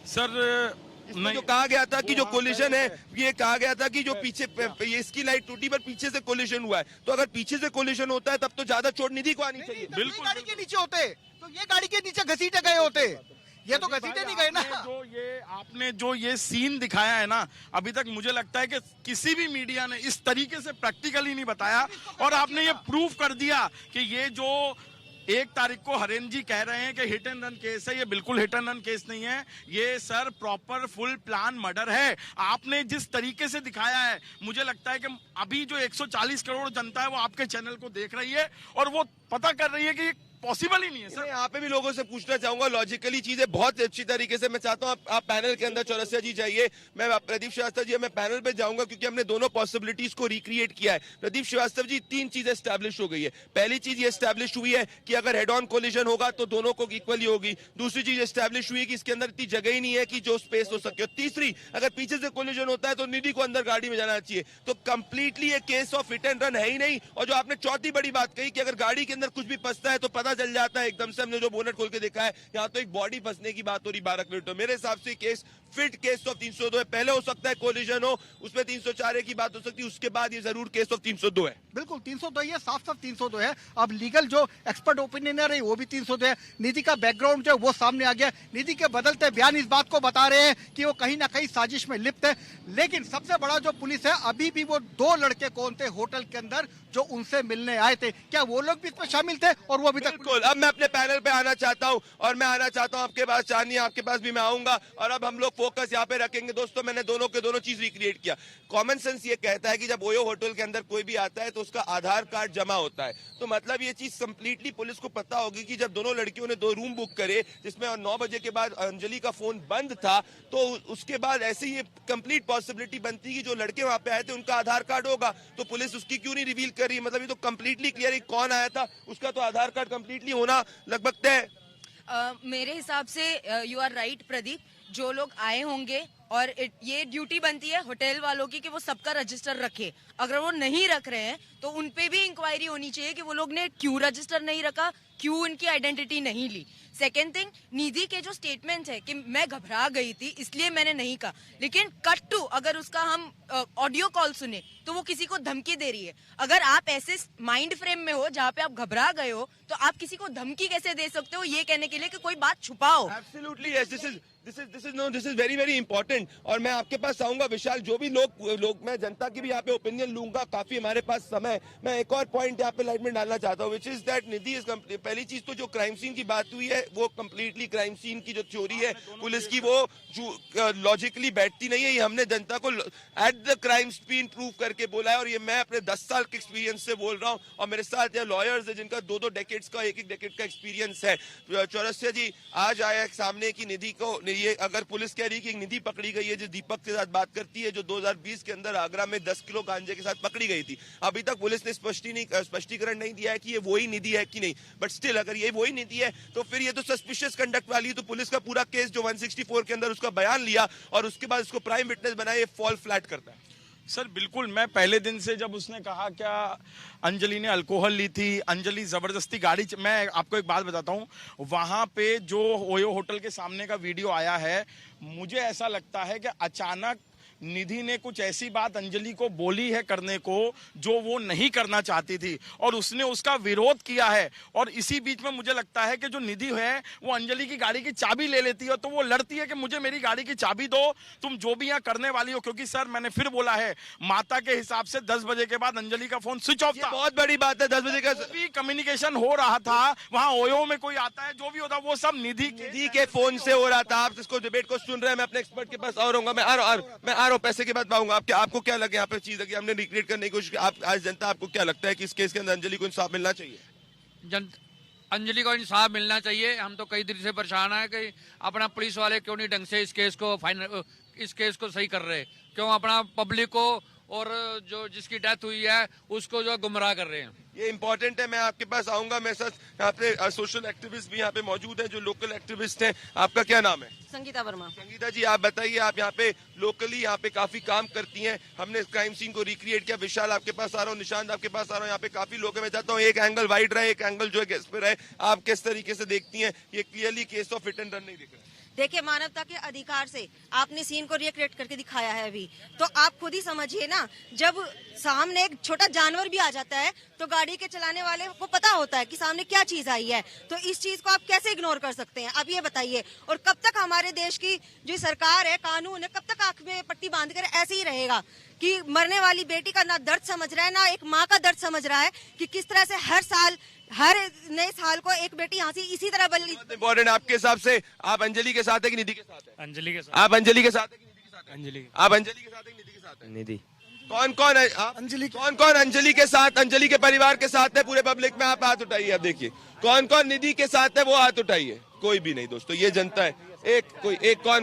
सर इसमें जो कहा गया था कि जो कोलिजन है, ये कहा गया था कि जो पीछे ये इसकी लाइट टूटी पर पीछे से कोलिजन हुआ है। तो अगर पीछे से कोलिजन होता है तब तो ज्यादा चोट निधि को आनी चाहिए। बिल्कुल गाड़ी के नीचे होते तो ये गाड़ी के नीचे घसीटे गए होते, ये तो घसीटे नहीं गए ना। आपने जो ये सीन दिखाया है ना, अभी तक मुझे लगता है कि किसी भी मीडिया ने इस तरीके से प्रैक्टिकली नहीं बताया और आपने ये प्रूव कर दिया कि ये जो 1 तारीख को हरेन जी कह रहे हैं कि हिट एंड रन केस है, ये बिल्कुल हिट एंड रन केस नहीं है। ये sir proper full plan murder है। आपने जिस तरीके से दिखाया है, मुझे लगता है कि अभी जो 140 करोड़ जनता है वो आपके चैनल को देख रही है और वो पता कर रही है कि पॉसिबल ही नहीं है सर। यहाँ पे भी लोगों से पूछना चाहूंगा, लॉजिकली चीजें बहुत अच्छी तरीके से मैं चाहता हूँ आप पैनल के अंदर चौरसिया जी जाइए, मैं प्रदीप श्रीवास्तव जी, मैं पैनल पे जाऊंगा क्योंकि हमने दोनों पॉसिबिलिटीज को रिक्रिएट किया है। प्रदीप श्रीवास्तव जी 3 चीजें एस्टैब्लिश हो गई है। पहली चीज ये एस्टैब्लिश हुई है कि अगर हेड ऑन कोलिजन होगा तो दोनों को इक्वली होगी। दूसरी चीज एस्टैब्लिश हुई है कि इसके अंदर इतनी जगह ही नहीं है कि जो स्पेस हो सके। और तीसरी, अगर पीछे से कोलिजन होता है तो निधि को अंदर गाड़ी में जाना चाहिए। तो कंप्लीटली ये case of hit and run है ही नहीं। और जो आपने चौथी बड़ी बात कही कि अगर गाड़ी के अंदर कुछ भी फंसता है तो पता चल जाता है एकदम से। हमने जो बोनट खोल के देखा है, यहाँ तो एक बॉडी फंसने की बात हो रही 12 किलोमीटर। मेरे हिसाब से केस फिट केस ऑफ 302 है। पहले हो सकता है कोलिजन हो, उसमें 304 की बात हो सकती है, उसके बाद ये जरूर केस ऑफ 302 है। बिल्कुल 302 ये साफ 302 है। अब लीगल जो एक्सपर्ट ओपिनियन है वो भी 302 है। निधि का बैकग्राउंड जो वो सामने आ गया। निधि के बदलते बयान इस बात को बता रहे हैं कि वो कहीं ना कहीं साजिश में लिप्त है। लेकिन सबसे बड़ा जो पुलिस है, अभी भी वो 2 लड़के कौन थे होटल के अंदर जो उनसे मिलने आए थे, क्या वो लोग भी इसमें शामिल थे? और वो अभी तक बिल्कुल। अब मैं अपने पैनल पे आना चाहता हूं और मैं आना चाहता हूं आपके पास, चांदनी आपके पास भी मैं आऊंगा और अब हम लोग फोकस यहाँ पे रखेंगे। दोस्तों मैंने दोनों के दोनों चीज रिक्रिएट किया। कॉमन सेंस ये कहता है कि जब ओयो होटल के अंदर कोई भी आता है तो उसका आधार कार्ड जमा होता है। तो मतलब ये चीज कंप्लीटली पुलिस को पता होगी कि जब दोनों लड़कियों ने 2 रूम बुक करे जिसमें 9 बजे के बाद अंजलि का फोन बंद था, तो उसके बाद ऐसे ही कंप्लीट पॉसिबिलिटी बनती कि जो लड़के वहां पे आए थे उनका आधार कार्ड होगा। तो पुलिस उसकी क्यों नहीं रिवील कर रही? मतलब ये तो कंप्लीटली क्लियर है कौन आया था, उसका तो आधार कार्ड कंप्लीटली होना लगभग तय। मेरे हिसाब से यू आर राइट प्रदीप, जो लोग आए होंगे और ये ड्यूटी बनती है होटल वालों की कि वो सबका रजिस्टर रखे। अगर वो नहीं रख रहे हैं तो उनपे भी इंक्वायरी होनी चाहिए कि वो लोग ने क्यों रजिस्टर नहीं रखा, क्यों उनकी आइडेंटिटी नहीं ली। सेकेंड थिंग, निधि के जो स्टेटमेंट है कि मैं घबरा गई थी इसलिए मैंने नहीं कहा, लेकिन कट टू अगर उसका हम ऑडियो कॉल सुने तो वो किसी को धमकी दे रही है। अगर आप ऐसे माइंड फ्रेम में हो जहाँ पे आप घबरा गए हो तो आप किसी को धमकी कैसे दे सकते हो ये कहने के लिए कि कोई बात छुपाओ? Absolutely yes, this is very very important। और मैं आपके पास आऊंगा विशाल, जो भी लोग मैं जनता की भी यहाँ पे ओपिनियन लूंगा, काफी हमारे पास समय। मैं एक और पॉइंट यहाँ पे लाइट में डालना चाहता हूँ, which is that Nidhi is पहली चीज तो जो क्राइम सीन की बात हुई है वो कंप्लीटली क्राइम सीन की जो थ्योरी है पुलिस की वो लॉजिकली बैठती नहीं है। ये हमने जनता को at the crime scene prove करके बोला है और ये मैं अपने 10 साल के एक्सपीरियंस से बोल रहा हूँ। और मेरे साथ ये लॉयर्स है जिनका 2-2 डेकेड्स का, 1-1 डेकेड का एक्सपीरियंस है। चौरसिया जी आज आया सामने की निधि को, ये अगर पुलिस कह रही है कि एक निधि पकड़ी गई है जो दीपक के साथ बात करती है, जो 2020 के अंदर आगरा में 10 किलो गांजे के साथ पकड़ी गई थी, अभी तक पुलिस ने स्पष्टीकरण नहीं दिया है कि ये वही निधि है कि नहीं। बट स्टिल अगर ये वही निधि है तो फिर ये तो सस्पिशियस कंडक्ट वाली है। तो पुलिस का पूरा केस जो 164 के अंदर उसका बयान लिया और उसके बाद उसको प्राइम विटनेस बनाया, ये फॉल फ्लैट करता है। सर बिल्कुल, मैं पहले दिन से जब उसने कहा क्या अंजलि ने अल्कोहल ली थी, अंजलि जबरदस्ती गाड़ी मैं आपको एक बात बताता हूँ, वहां पे जो ओयो होटल के सामने का वीडियो आया है, मुझे ऐसा लगता है कि अचानक निधि ने कुछ ऐसी बात अंजलि को बोली है करने को जो वो नहीं करना चाहती थी और उसने उसका विरोध किया है। और इसी बीच में मुझे लगता है कि जो निधि है वो अंजलि की गाड़ी की चाबी ले लेती है, तो वो लड़ती है कि मुझे मेरी गाड़ी की चाबी दो, तुम जो भी यहाँ करने वाली हो। क्योंकि सर मैंने फिर बोला है, माता के हिसाब से 10 बजे के बाद अंजलि का फोन स्विच ऑफ था। बहुत बड़ी बात है, 10 बजे का भी कम्युनिकेशन हो रहा था, वहाँ ओयो में कोई आता है, जो भी होता वो सब निधि के फोन से हो रहा था। आप इसको डिबेट को सुन रहे हैं, मैं अपने एक्सपर्ट के पास और रहूंगा। मैं आ रहा हूँ पैसे के बाद पाऊंगा। आपको क्या लगे यहाँ पे चीज लगी, हमने रिक्रिएट करने की कोशिश की। आप आज जनता, आपको क्या लगता है कि इस केस के अंदर अंजलि को इंसाफ मिलना चाहिए? अंजलि को इंसाफ मिलना चाहिए। हम तो कई दिन से परेशान है कि अपना पुलिस वाले क्यों नहीं ढंग से इस केस को सही कर रहे, क्यों अपना पब्लिक को और जो जिसकी डेथ हुई है उसको जो गुमराह कर रहे हैं। ये इंपॉर्टेंट है। मैं आपके पास आऊंगा। मैं सर यहाँ पे सोशल एक्टिविस्ट भी यहाँ पे मौजूद हैं, जो लोकल एक्टिविस्ट हैं। आपका क्या नाम है? संगीता वर्मा। संगीता जी, आप बताइए, आप यहाँ पे लोकली यहाँ पे काफी काम करती हैं। हमने क्राइम सीन को रिक्रिएट किया। विशाल आपके पास आ रहा हूँ, निशांत आपके पास आ रहा हूँ। यहाँ पे काफी लोग हैं। मैं चाहता हूँ एक एंगल वाइड रहे, एक एंगल जो है गेस्ट पे रहे। आप किस तरीके से देखती हैं? ये clearly case of hit and run नहीं दिख रहा है। देखिए, मानवता के अधिकार से आपने सीन को रिक्रिएट करके दिखाया है अभी, तो आप खुद ही समझिए ना, जब सामने एक छोटा जानवर भी आ जाता है तो गाड़ी के चलाने वाले को पता होता है कि सामने क्या चीज आई है, तो इस चीज को आप कैसे इग्नोर कर सकते हैं? आप ये बताइए। और कब तक हमारे देश की जो सरकार है, कानून है, कब तक आंख में पट्टी बांध कर ऐसे ही रहेगा कि मरने वाली बेटी का ना दर्द समझ रहा है, ना एक माँ का दर्द समझ रहा है कि किस तरह से हर साल, हर नए साल को एक बेटी यहाँ से इसी तरह बल्ली। इम्पोर्टेंट, आपके हिसाब से आप अंजलि के साथ है कि निधि के साथ है? अंजलि के साथ। आप अंजलि के साथ है कि निधि के साथ है? अंजलि। आप अंजलि के साथ है कि निधि के साथ है? निधि। कौन कौन है आप? अंजलि। कौन कौन अंजलि के साथ, अंजलि के परिवार के साथ है? पूरे पब्लिक में आप हाथ उठाइए। आप देखिए कौन कौन निधि के साथ है, वो हाथ उठाइए। कोई भी नहीं दोस्तों, ये जनता है।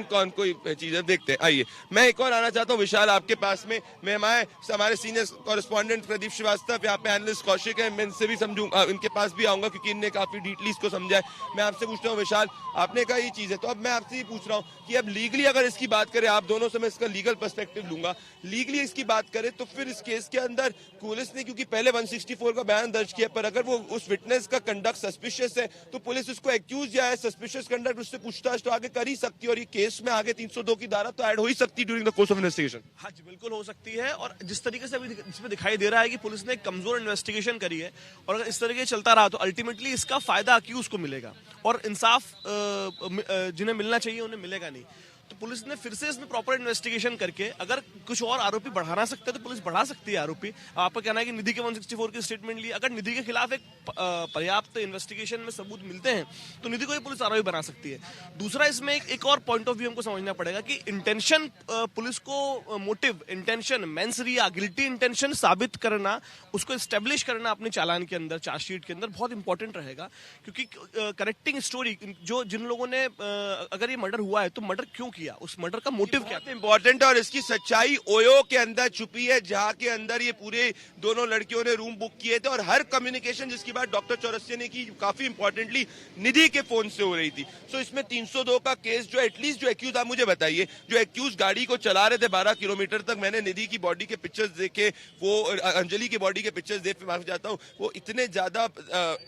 कौन कोई चीज है, देखते हैं। आइए, मैं एक और आना चाहता हूँ विशाल आपके पास में। मैं हमारे सीनियर कॉरेस्पॉन्डेंट प्रदीप श्रीवास्तव, यहाँ पे एनालिस्ट कौशिक है, मैं इनसे भी समझूंगा, इनके पास भी आऊंगा क्योंकि इनने काफी डीपली इसको समझा है। मैं आपसे पूछता हूँ विशाल, आपने कहा ये चीज है, तो अब मैं आपसे ये पूछ रहा हूँ कि अब लीगली अगर इसकी बात करें, आप दोनों से मैं इसका लीगल पर्सपेक्टिव लूंगा, लीगली इसकी बात करें तो फिर इस केस के अंदर पुलिस ने, क्योंकि पहले 164 का बयान दर्ज किया, पर अगर वो उस विटनेस का कंडक्ट सस्पिशियस है तो पुलिस उसको एक्यूज या सस्पिशियस कंडक्ट, उससे पूछताछ तो आगे कर ही सकती है, और ये केस में आगे 302 की धारा तो ऐड हो ही सकती है during the course of investigation. हाँ जी, बिल्कुल हो सकती है। और जिस तरीके से अभी इसमें दिखाई दे रहा है कि पुलिस ने एक कमजोर इन्वेस्टिगेशन करी है, और अगर इस तरीके से चलता रहा तो अल्टीमेटली इसका फायदा अक्यूज को मिलेगा और इंसाफ जिन्हें मिलना चाहिए उन्हें मिलेगा नहीं। तो पुलिस ने फिर से इसमें प्रॉपर इन्वेस्टिगेशन करके अगर कुछ और आरोपी बढ़ाना सकते हैं तो पुलिस बढ़ा सकती है आरोपी। आपका कहना है कि निधि के 164 की स्टेटमेंट ली, अगर निधि के खिलाफ एक पर्याप्त इन्वेस्टिगेशन में सबूत मिलते हैं तो निधि को ये पुलिस आरोपी बना सकती है। दूसरा, इसमें एक और पॉइंट ऑफ व्यू हमको समझना पड़ेगा कि इंटेंशन, पुलिस को मोटिव, इंटेंशन, मेंस रिया, गिल्टी इंटेंशन साबित करना, उसको एस्टेब्लिश करना अपने चालान के अंदर, चार्जशीट के अंदर बहुत इंपॉर्टेंट रहेगा। क्योंकि कनेक्टिंग स्टोरी, जो जिन लोगों ने अगर ये मर्डर हुआ है तो मर्डर क्यों किया, उस मर्डर का मोटिव क्या था, इंपॉर्टेंट है। और इसकी सच्चाई ओयो के अंदर छुपी है, जहां के अंदर ये पूरे दोनों लड़कियों ने रूम बुक किए थे, और हर कम्युनिकेशन जिसकी बात डॉक्टर चौरसिया ने की, काफी इंपॉर्टेंटली निधि के फोन से हो रही थी। सो इसमें 302 का केस जो एटलीस्ट जो एक्यूज, आप मुझे बताइए, जो एक्यूज गाड़ी को चला रहे थे 12 किलोमीटर तक, मैंने निधि की बॉडी के पिक्चर्स देखे, वो अंजलि की बॉडी के पिक्चर्स देख, माफ जाता हूँ, वो इतने ज्यादा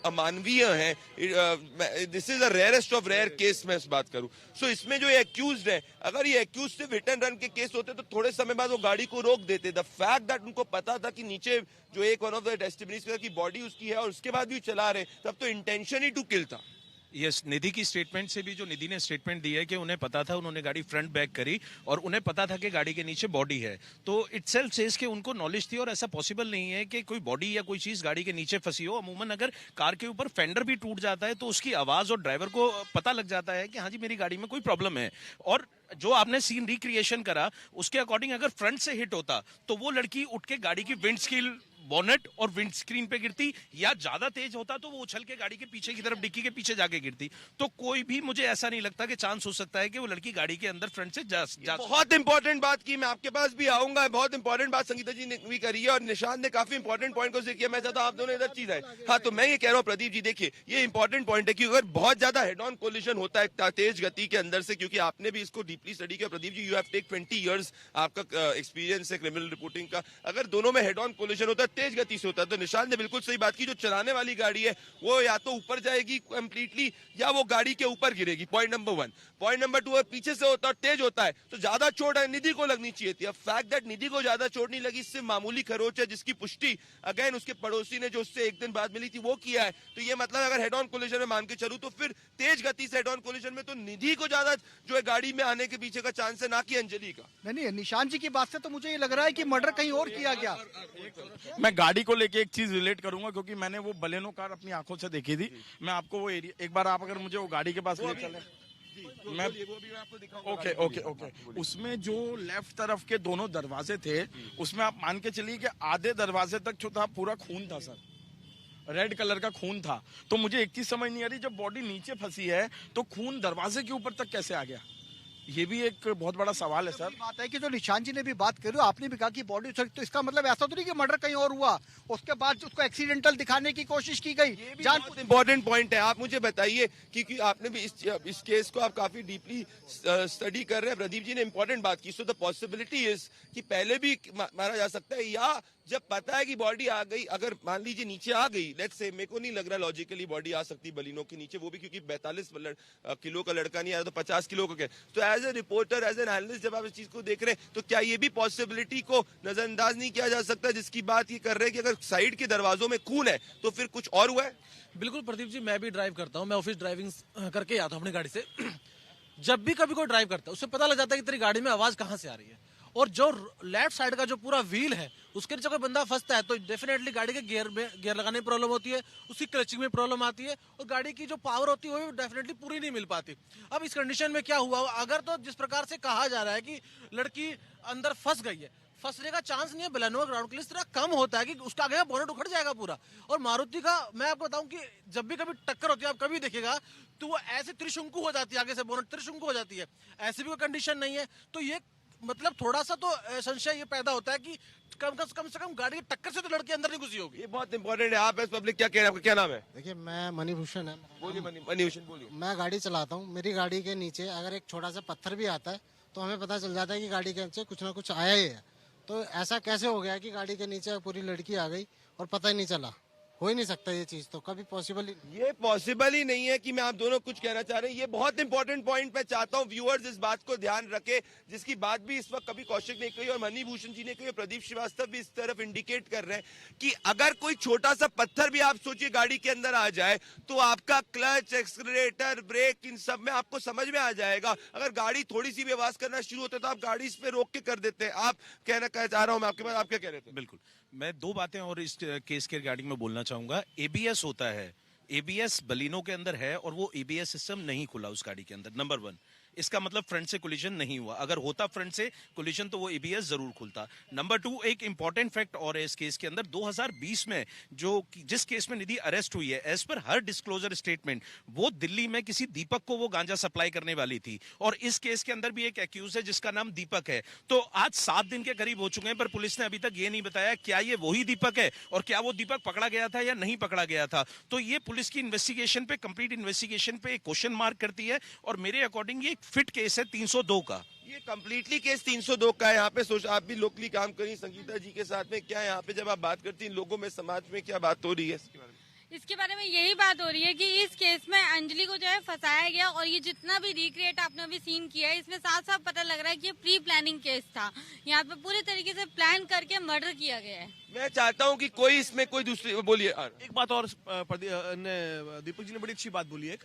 अमानवीय हैं। This is a rarest of rare case, मैं इस बात करूं। सो इसमें जो एक्यूज है, अगर ये एक्यूज सिर्फ हिट एंड रन के केस होते तो थोड़े समय बाद वो गाड़ी को रोक देते। द फैक्ट दैट उनको पता था कि नीचे जो एक वन ऑफ द टेस्टिमनीज की बॉडी उसकी है और उसके बाद भी चला रहे, तब तो इंटेंशन ही टू किल था। यस, निधि की स्टेटमेंट से भी, जो निधि ने स्टेटमेंट दी है कि उन्हें पता था, उन्होंने गाड़ी फ्रंट बैक करी और उन्हें पता था कि गाड़ी के नीचे बॉडी है, तो इटसेल्फ सेज कि उनको नॉलेज थी। और ऐसा पॉसिबल नहीं है कि कोई बॉडी या कोई चीज गाड़ी के नीचे फंसी हो। अमूमन अगर कार के ऊपर फेंडर भी टूट जाता है तो उसकी आवाज और ड्राइवर को पता लग जाता है कि हाँ जी मेरी गाड़ी में कोई प्रॉब्लम है। और जो आपने सीन रिक्रिएशन करा उसके अकॉर्डिंग अगर फ्रंट से हिट होता तो वो लड़की उठ के गाड़ी की विंडस्क्रीन, बोनेट और विंड स्क्रीन पे गिरती, या ज्यादा तेज होता तो वो उछल के गाड़ी के पीछे की तरफ, डिक्की के पीछे जाके गिरती। तो कोई भी, मुझे ऐसा नहीं लगता कि चांस हो सकता है कि वो लड़की गाड़ी के अंदर फ्रंट से जा। बहुत इंपॉर्टेंट बात की, मैं आपके पास भी आऊंगा। बहुत इंपॉर्टेंट बात संगीता जी ने भी करी है और निशांत ने काफी इंपॉर्टेंट पॉइंट को जिक्र किया। मैं चाहता हूं आप दोनों इधर चीज है। हाँ, तो मैं ये कह रहा हूँ प्रदीप जी, देखिए ये इंपॉर्टेंट पॉइंट है कि अगर बहुत ज्यादा हेड ऑन कोलिजन होता है तेज गति के अंदर से, क्योंकि आपने भी इसको डीपली स्टडी किया Pradeep ji, you have take 20 years, आपका एक्सपीरियंस है क्रिमिनल रिपोर्टिंग का। अगर दोनों में हेड ऑन कोलिजन होता है तेज गति से होता है। तो निशान ने बिल्कुल सही बात की, जो चलाने वाली गाड़ी है वो या तो ऊपर जाएगी कंप्लीटली या वो गाड़ी के ऊपर गिरेगी। Point number 1। पॉइंट नंबर 2, पीछे से होता है तेज होता है तो ज्यादा चोट निधि को लगनी चाहिए थी। अब फैक्ट दैट निधि को ज्यादा चोट नहीं लगी, इससे मामूली खरोच है, जिसकी पुष्टि अगेन उसके पड़ोसी ने जो उससे एक दिन बाद मिली थी वो किया है। तो ये मतलब अगर हेड ऑन कोलिजन में मान के चलूं तो फिर तेज गति से हेड ऑन कोलिजन में तो निधि को ज्यादा जो है गाड़ी में आने के पीछे का चांस है, ना कि अंजलि का। नहीं, निशान जी की बात से तो मुझे ये लग रहा है कि मर्डर कहीं और किया गया। मैं गाड़ी को लेके एक चीज रिलेट करूंगा, क्योंकि मैंने वो बलेनो कार अपनी आंखों से देखी थी। मैं आपको वो एरिया एक बार आप अगर मुझे वो गाड़ी के पास ले चले, मैं आपको दिखाऊंगा। ओके। उसमें जो लेफ्ट तरफ के दोनों दरवाजे थे, उसमें आप मान के चलिए कि आधे दरवाजे तक जो था पूरा खून था सर, रेड कलर का खून था। तो मुझे एक चीज समझ नहीं आ रही, जब बॉडी नीचे फंसी है तो खून दरवाजे के ऊपर तक कैसे आ गया? ये भी एक बहुत बड़ा सवाल है सर। बात है कि जो निशान जी ने भी बात करी, आपने भी कहा कि बॉडी, तो इसका मतलब ऐसा तो नहीं कि मर्डर कहीं और हुआ, उसके बाद उसको एक्सीडेंटल दिखाने की कोशिश की गई। बहुत इंपॉर्टेंट पॉइंट है। आप मुझे बताइए, क्योंकि आपने भी इस केस को आप काफी डीपली स्टडी कर रहे हैं, प्रदीप जी ने इंपॉर्टेंट बात की। सो द पॉसिबिलिटी इज कि पहले भी मारा जा सकता है, या जब पता है कि बॉडी आ गई, अगर मान लीजिए नीचे आ गई, लेट्स से, मेरे को नहीं लग रहा लॉजिकली बॉडी आ सकती बलिनो के नीचे, वो भी क्योंकि 42 किलो का लड़का नहीं आया तो 50 किलो का। तो as a reporter, as an analyst, जब आप इस चीज को देख रहे हैं तो क्या ये भी पॉसिबिलिटी को नजरअंदाज नहीं किया जा सकता, जिसकी बात ये कर रहे हैं कि अगर साइड के दरवाजों में खून है तो फिर कुछ और हुआ है? बिल्कुल प्रदीप जी, मैं भी ड्राइव करता हूँ, मैं ऑफिस ड्राइविंग करके आता हूँ अपनी गाड़ी से। जब भी कभी कोई ड्राइव करता है उससे पता लग जाता है कि तेरी गाड़ी में आवाज कहाँ से आ रही है। और जो लेफ्ट साइड का जो पूरा व्हील है उसके नीचे कोई बंदा फंसता है तो डेफिनेटली गाड़ी के गियर लगाने में प्रॉब्लम होती है, उसकी क्लचिंग में प्रॉब्लम आती है, और गाड़ी की जो पावर होती है वो भी डेफिनेटली पूरी नहीं मिल पाती। अब इस कंडीशन में क्या हुआ, अगर तो जिस प्रकार से कहा जा रहा है कि लड़की अंदर फंस गई है, फंसने का चांस नहीं है। बलेनो ग्राउंड क्लियरेंस इतना कम होता है कि उसका आगे का बोनट उखड़ जाएगा पूरा। और मारुति का मैं आपको बताऊं कि जब भी कभी टक्कर होती है, आप कभी देखिएगा तो वो ऐसे त्रिशंकु हो जाती है, आगे से बोनट त्रिशंकु हो जाती है। ऐसी भी कोई कंडीशन नहीं है। तो ये मतलब थोड़ा सा तो संशय ये पैदा होता है कि कम से कम गाड़ी की टक्कर से तो लड़की अंदर नहीं घुसी होगी। ये बहुत इंपॉर्टेंट है। आप पब्लिक क्या कह रहे हैं, आपका क्या नाम है? देखिए, मैं मणिभूषण है। बोलिए मणिभूषण, बोलिए। मैं गाड़ी चलाता हूँ, मेरी गाड़ी के नीचे अगर एक छोटा सा पत्थर भी आता है तो हमें पता चल जाता है कि गाड़ी के नीचे कुछ ना कुछ आया ही है। तो ऐसा कैसे हो गया कि गाड़ी के नीचे पूरी लड़की आ गई और पता ही नहीं चला? हो ही नहीं सकता ये चीज, तो कभी पॉसिबल ही नहीं। ये पॉसिबल ही नहीं है कि मैं आप दोनों कुछ कहना चाह रहे हैं। ये बहुत इंपॉर्टेंट पॉइंट मैं चाहता हूं व्यूअर्स इस बात को ध्यान रखे, जिसकी बात भी इस वक्त कभी कौशिक ने कही और मणिभूषण जी ने कही और प्रदीप श्रीवास्तव भी इस तरफ इंडिकेट कर रहे हैं कि अगर कोई छोटा सा पत्थर भी आप सोचिए गाड़ी के अंदर आ जाए तो आपका क्लच, एक्सीलरेटर, ब्रेक, इन सब में आपको समझ में आ जाएगा। अगर गाड़ी थोड़ी सी भी आवाज करना शुरू होता है तो आप गाड़ी इस पे रोक के कर देते हैं। आप कहना चाह रहा हूं मैं आपके पास, आप क्या कह रहे थे? बिल्कुल, मैं दो बातें और इस केस के रिगार्डिंग में बोलना चाहूंगा। एबीएस होता है, एबीएस बलिनो के अंदर है और वो एबीएस सिस्टम नहीं खुला उस गाड़ी के अंदर। नंबर 1, इसका मतलब फ्रंट से कोलिजन नहीं हुआ। अगर होता फ्रंट से कोलिजन तो वो एबीएस जरूर खुलता। नंबर 2, एक इंपॉर्टेंट फैक्ट और है इस केस के अंदर, 2020 में जिस केस में निधि अरेस्ट हुई है, एज पर हर डिस्क्लोजर स्टेटमेंट वो दिल्ली में किसी दीपक को वो गांजा सप्लाई करने वाली थी। और इस केस के अंदर भी एक एक्यूज है जिसका नाम दीपक है। तो आज 7 दिन के करीब हो चुके हैं, पर पुलिस ने अभी तक ये नहीं बताया क्या ये वही दीपक है और क्या वो दीपक पकड़ा गया था या नहीं पकड़ा गया था। तो ये पुलिस की इन्वेस्टिगेशन पे, कंप्लीट इन्वेस्टिगेशन पे एक क्वेश्चन मार्क करती है। और मेरे अकॉर्डिंग ये एक फिट केस है 302 का। ये कंप्लीटली केस 302 का है। यहाँ पे आप भी लोकली काम करी संगीता जी के साथ में, क्या यहाँ पे जब आप बात करती हैं लोगों में, समाज में क्या बात हो रही है इसके बारे में? इसके बारे में यही बात हो रही है कि इस केस में अंजलि को जो है फंसाया गया, और ये जितना भी रिक्रिएट आपने अभी सीन किया है इसमें साफ साफ पता लग रहा है कि ये प्री प्लानिंग केस था। यहाँ पे पूरे तरीके से प्लान करके मर्डर किया गया है। मैं चाहता हूँ कि कोई इसमें कोई दूसरी, बोलिए। एक बात और दीपक जी ने बड़ी अच्छी बात बोली है,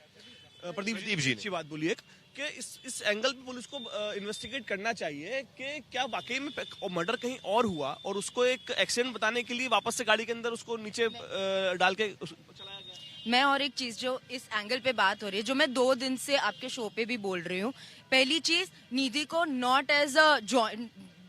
प्रदीप जी ने अच्छी बात बोली है कि इस एंगल पे पुलिस को इन्वेस्टिगेट करना चाहिए कि क्या वाकई में मर्डर कहीं और हुआ और उसको एक एक्सीडेंट बताने के लिए वापस से गाड़ी के अंदर उसको नीचे डाल के चलाया गया। मैं और एक चीज जो इस एंगल पे बात हो रही है, जो मैं 2 दिन से आपके शो पे भी बोल रही हूँ, पहली चीज, निधि को नॉट एज अ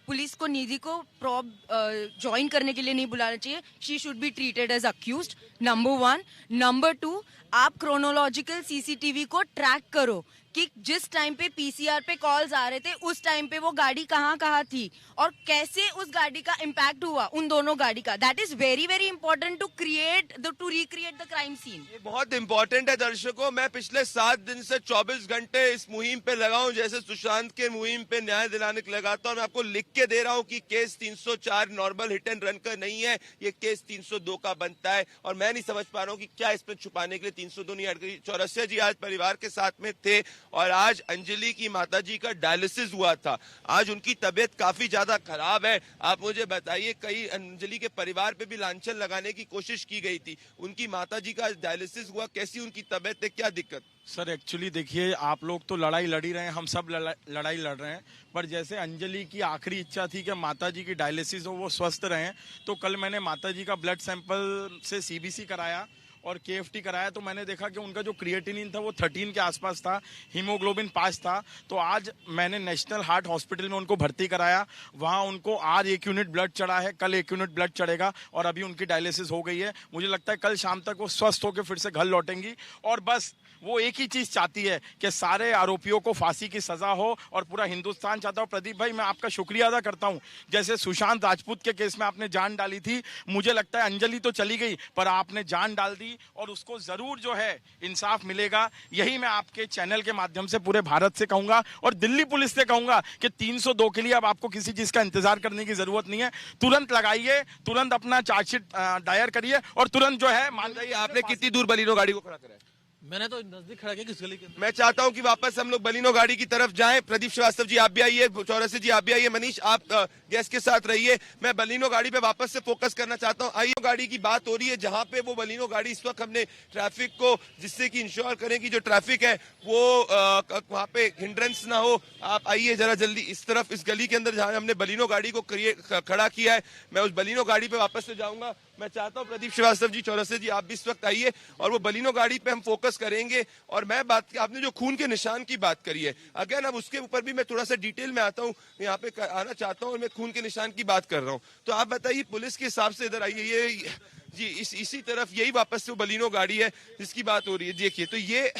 पुलिस को निधि को ज्वाइन करने के लिए नहीं बुलाना चाहिए। She should be treated as accused, number 1। Number 2, आप क्रोनोलॉजिकल सीसीटीवी को ट्रैक करो कि जिस टाइम पे पीसीआर पे कॉल्स आ रहे थे उस टाइम पे वो गाड़ी कहाँ थी और कैसे उस गाड़ी का इम्पैक्ट हुआ उन दोनों गाड़ी का। That is very very important to recreate the crime scene. ये बहुत इंपॉर्टेंट है दर्शकों। मैं पिछले 7 दिन से 24 घंटे इस मुहिम पे लगा हूं, जैसे सुशांत के मुहिम पे न्याय दिलाने के लगाता हूं। मैं आपको लिख के दे रहा हूं कि case 304 normal hit and run का नहीं है, ये केस 302 का बनता है। और मैं नहीं समझ पा रहा हूं कि क्या इसमें छुपाने के लिए 302 नहीं हट गई। चौरसिया जी आज परिवार के साथ में थे और आज अंजलि की माताजी का डायलिसिस हुआ था। आज उनकी तबीयत काफी ज्यादा खराब है। आप मुझे बताइए, कई अंजलि के परिवार पे भी लांछन लगाने की कोशिश की गई थी। उनकी माताजी का डायलिसिस हुआ, कैसी उनकी तबीयत है, क्या दिक्कत? सर एक्चुअली देखिए, आप लोग तो लड़ाई लड़ ही रहे हैं, हम सब लड़ाई लड़ रहे हैं, पर जैसे अंजलि की आखिरी इच्छा थी कि माताजी की डायलिसिस हो, वो स्वस्थ रहें, तो कल मैंने माताजी का ब्लड सैंपल से सीबीसी कराया और केएफटी कराया, तो मैंने देखा कि उनका जो क्रिएटिनिन था वो 13 के आसपास था, हीमोग्लोबिन 5 था। तो आज मैंने नेशनल हार्ट हॉस्पिटल में उनको भर्ती कराया, वहाँ उनको आज 1 यूनिट ब्लड चढ़ा है, कल 1 यूनिट ब्लड चढ़ेगा और अभी उनकी डायलिसिस हो गई है। मुझे लगता है कल शाम तक वो स्वस्थ होकर फिर से घर लौटेंगी और बस वो एक ही चीज चाहती है कि सारे आरोपियों को फांसी की सजा हो और पूरा हिंदुस्तान चाहता हो। प्रदीप भाई, मैं आपका शुक्रिया अदा करता हूं, जैसे सुशांत राजपूत के केस में आपने जान डाली थी, मुझे लगता है अंजलि तो चली गई पर आपने जान डाल दी और उसको जरूर जो है इंसाफ मिलेगा। यही मैं आपके चैनल के माध्यम से पूरे भारत से कहूंगा और दिल्ली पुलिस से कहूंगा कि 302 के लिए अब आपको किसी चीज का इंतजार करने की जरूरत नहीं है, तुरंत लगाइए, तुरंत अपना चार्जशीट दायर करिए और तुरंत जो है मान जाइए। आपने कितनी दूर बलिनो गाड़ी को खड़ा करा है? मैंने तो नजदीक खड़ा किया, किस गली के? मैं चाहता हूं कि वापस हम लोग बलिनो गाड़ी की तरफ जाएं। प्रदीप श्रीवास्तव जी आप भी आइए, चौरसिया जी आप भी आइए, मनीष आप गेस्ट के साथ रहिए। मैं बलिनो गाड़ी पे वापस से फोकस करना चाहता हूं। आइए, गाड़ी की बात हो रही है जहां पे वो बलिनो गाड़ी इस वक्त हमने ट्रैफिक को जिससे कि इंश्योर करें कि जो ट्रैफिक है वो वहां पे हिंड्रेंस ना हो। आप आइए जरा जल्दी इस तरफ, इस गली के अंदर जहां हमने बलिनो गाड़ी को खड़ा किया है। मैं उस बलिनो गाड़ी पे वापस से जाऊंगा। मैं चाहता हूं प्रदीप श्रीवास्तव जी, चौरसिया जी आप भी इस वक्त आइए और वो बलिनो गाड़ी पे हम फोकस करेंगे। और मैं आपने जो खून के निशान की बात करी है, अगेन अब उसके ऊपर भी मैं थोड़ा सा डिटेल में आता हूं, यहाँ पे आना चाहता हूं और मैं खून के निशान की बात कर रहा हूं। तो आप बताइए पुलिस के हिसाब से इधर आइए, ये जी इसी तरफ यही वापस से वो बलिनो गाड़ी है जिसकी बात हो रही है। देखिए तो ये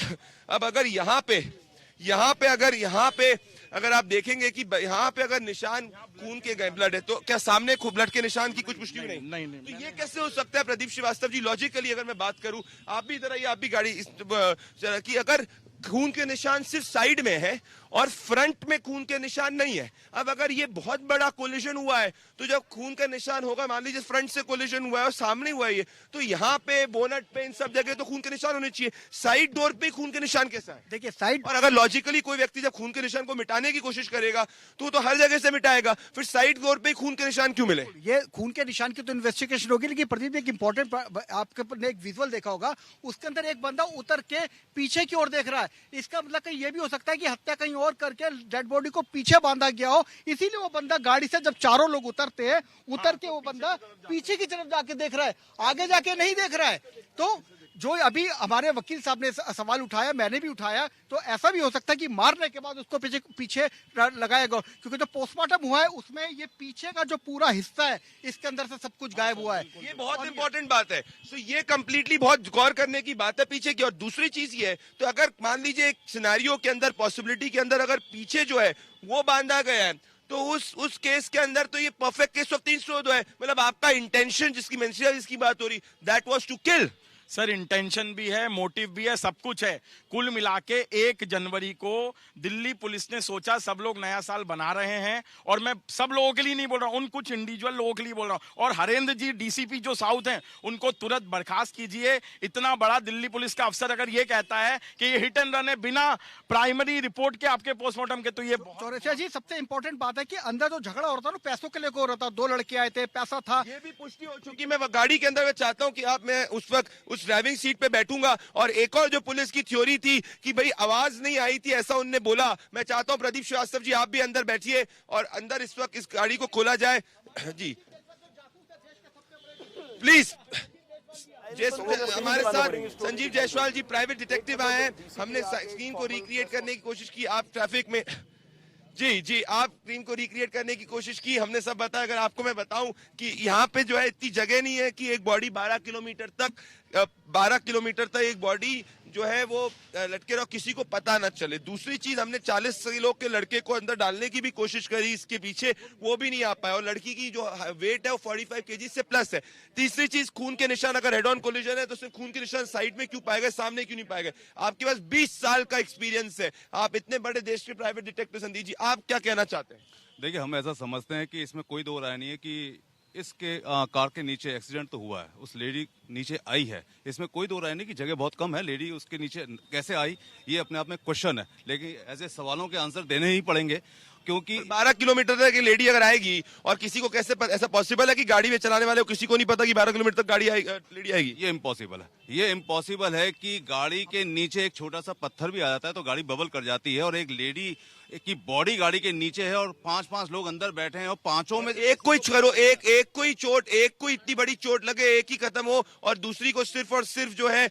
अब अगर यहाँ पे अगर आप देखेंगे कि यहाँ पे अगर निशान खून के गए, ब्लड है, तो क्या सामने ब्लड के निशान की कुछ पुष्टि नहीं? तो ये कैसे हो सकता है प्रदीप श्रीवास्तव जी? लॉजिकली अगर मैं बात करूं, आप भी इधर आइए, आप भी गाड़ी कि अगर खून के निशान सिर्फ साइड में है और फ्रंट में खून के निशान नहीं है, अब अगर ये बहुत बड़ा कोलिजन हुआ है तो जब खून का निशान होगा, मान लीजिए फ्रंट से कोलिजन हुआ है और सामने हुआ है ये, तो यहाँ पे बोनट पे इन सब जगह तो खून के निशान होने चाहिए, साइड डोर पे खून के निशान कैसा है? देखिए साइड, और अगर लॉजिकली कोई व्यक्ति जब खून के निशान को मिटाने की कोशिश करेगा तो हर जगह से मिटाएगा, फिर साइड डोर पे खून के निशान क्यों मिले? ये खून के निशान की तो इन्वेस्टिगेशन होगी, लेकिन प्रदीप एक इंपॉर्टेंट आपके एक विजुअल देखा होगा, उसके अंदर एक बंदा उतर के पीछे की ओर देख रहा है। इसका मतलब कहीं ये भी हो सकता है कि हत्या कहीं और करके डेड बॉडी को पीछे बांधा गया हो, इसीलिए वो बंदा गाड़ी से जब चारों लोग उतरते हैं, उतर के वो बंदा पीछे की तरफ जाके देख रहा है, आगे जाके नहीं देख रहा है। तो जो अभी हमारे वकील साहब ने सवाल उठाया, मैंने भी उठाया, तो ऐसा भी हो सकता है कि मारने के बाद उसको पीछे लगाया गया, क्योंकि जो पोस्टमार्टम हुआ है उसमें ये पीछे का जो पूरा हिस्सा है इसके अंदर से सब कुछ गायब हुआ है। ये बहुत इंपॉर्टेंट बात है। तो ये कंप्लीटली बहुत गौर करने की बात है पीछे की। और दूसरी चीज ये है, तो अगर मान लीजिए एक सिनेरियो के अंदर, पॉसिबिलिटी के अंदर अगर पीछे जो है वो बांधा गया है, तो उस केस के अंदर तो ये परफेक्ट केस ऑफ 302 है। मतलब आपका इंटेंशन जिसकी बात हो रही, that was to kill. Sir intention भी है, मोटिव भी है, सब कुछ है। कुल मिला के 1 जनवरी को दिल्ली पुलिस ने सोचा सब लोग नया साल बना रहे हैं, और मैं सब लोगों के लिए नहीं बोल रहा हूं, उन कुछ इंडिविजुअल लोगों के लिए बोल रहा हूं। और हरेंद्र जी डीसीपी जो साउथ हैं उनको तुरंत बर्खास्त कीजिए। इतना बड़ा दिल्ली पुलिस का अफसर अगर ये कहता है कि ये हिट एंड रन है बिना प्राइमरी रिपोर्ट के, आपके पोस्टमार्टम के, तो ये चौरसिया जी सबसे इंपॉर्टेंट बात है कि अंदर जो झगड़ा हो रहा था ना पैसों के लेकर हो रहा था, 2 लड़के आए थे, पैसा था, ये भी पुष्टि हो चुकी। मैं गाड़ी के अंदर मैं चाहता हूं कि मैं उस वक्त उस ड्राइविंग सीट पे बैठूंगा। और एक और जो पुलिस की थ्योरी थी कि भाई आवाज नहीं आई थी, ऐसा उन्होंने बोला, मैं चाहता हूं प्रदीप श्रीवास्तव जी आप भी अंदर बैठिए और अंदर इस वक्त इस गाड़ी को खोला जाए। जी प्लीज। हमारे साथ संजीव जायसवाल जी प्राइवेट डिटेक्टिव आए हैं, हमने स्क्रीन को रिक्रिएट करने की कोशिश की। आप ट्रैफिक में जी आप स्क्रीन को रिक्रिएट करने की कोशिश की, हमने सब बताया। अगर आपको मैं बताऊं कि यहाँ पे जो है इतनी जगह नहीं है कि एक बॉडी 12 किलोमीटर तक एक बॉडी जो है वो लटके रहो, किसी को पता ना चले। दूसरी चीज, हमने 40 किलो के लड़के को अंदर डालने की भी कोशिश करी इसके पीछे, वो भी नहीं आ पाया, और लड़की की जो वेट है वो 45 kg से प्लस है। तीसरी चीज, खून के निशान, अगर हेड ऑन कोलिजन है तो सिर्फ खून के निशान साइड में क्यों पाए गए, सामने क्यों नहीं पाए गए? आपके पास 20 साल का एक्सपीरियंस है, आप इतने बड़े देश के प्राइवेट डिटेक्टिव संदीप जी, आप क्या कहना चाहते हैं? देखिए, हम ऐसा समझते हैं कि इसमें कोई दो राय नहीं है कि इसके कार के नीचे एक्सीडेंट तो हुआ है, उस लेडी नीचे आई है, इसमें कोई दो राय नहीं कि जगह बहुत कम है, लेडी उसके नीचे कैसे आई ये अपने आप में क्वेश्चन है, लेकिन ऐसे सवालों के आंसर देने ही पड़ेंगे, क्योंकि 12 किलोमीटर तक लेडी अगर आएगी और किसी को कैसे ऐसा पॉसिबल है कि गाड़ी में चलाने वाले को किसी को नहीं पता कि 12 किलोमीटर तक लेडी आएगी? ये इम्पॉसिबल है। ये इम्पॉसिबल है कि गाड़ी के नीचे एक छोटा सा पत्थर भी आ जाता है तो गाड़ी बबल कर जाती है, और एक लेडी की बॉडी गाड़ी के नीचे है और 5-5 लोग अंदर बैठे हैं, और पांचों में एक कोई करो, एक कोई चोट, एक कोई इतनी बड़ी चोट लगे, एक ही खत्म हो, और दूसरी को सिर्फ और सिर्फ जो है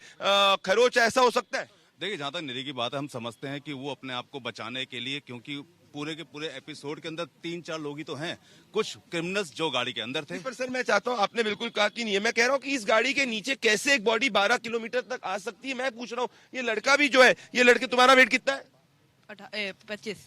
खरोच, ऐसा हो सकता है? देखिए, जहां तक निरी की बात है, हम समझते हैं कि वो अपने आप को बचाने के लिए, क्योंकि पूरे के पूरे एपिसोड के अंदर 3-4 लोग ही तो हैं, कुछ क्रिमिनल्स जो गाड़ी के अंदर थे। पर सर, मैं चाहता हूं, आपने बिल्कुल कहा कि नहीं है, मैं कह रहा हूं कि इस गाड़ी के नीचे कैसे एक बॉडी 12 किलोमीटर तक आ सकती है? मैं पूछ रहा हूं, ये लड़का भी जो है, ये लड़के, तुम्हारा वेट कितना है? 35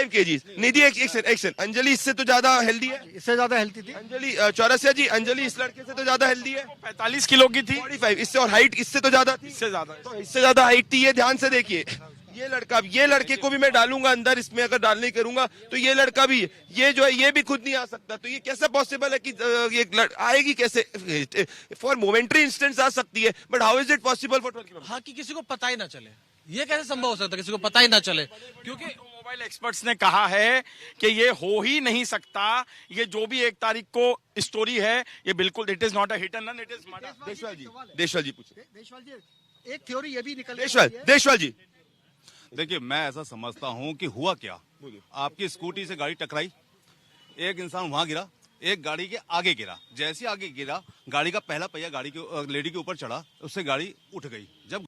kg। निधि, एक सेकंड, अंजलि इससे तो ज्यादा हेल्दी है? इससे ज्यादा हेल्थी थी अंजलि चौरसिया जी, अंजलि इस लड़के से तो ज्यादा हेल्दी है? 45 किलो की थी। 45, इससे, और हाइट इससे तो ज्यादा थी? इससे ज्यादा, तो इससे ज्यादा हाइट थी। ये ध्यान से देखिए, ये लड़का, ये लड़के को भी मैं डालूंगा अंदर, इसमें अगर डालने करूंगा तो ये लड़का भी, ये जो है ये भी खुद नहीं आ सकता, तो ये कैसे पॉसिबल है कि ये आएगी कैसे? फॉर मोमेंट्री इंस्टेंट्स आ सकती है, but how is it possible for 12 kilometre? हाँ, कि किसी को पता ही ना चले, ये कैसे संभव हो सकता है किसी को पता ही ना चले? क्योंकि मोबाइल एक्सपर्ट्स ने कहा है कि ये हो ही नहीं सकता, ये जो भी 1 तारीख को स्टोरी है, ये बिल्कुल it is not a hit and run, it is murder. Deshwal ji पूछे। देशवाल जी, एक थ्योरी ये भी निकल देशवाल जी, देखिए, मैं ऐसा समझता हूं कि हुआ क्या, आपकी स्कूटी से गाड़ी टकराई, एक इंसान वहां गिरा, एक गाड़ी के आगे गिरा, जैसे आगे गिरा गाड़ी का पहला पहिया गाड़ी के लेडी के ऊपर चढ़ा, उससे गाड़ी उठ गई। जब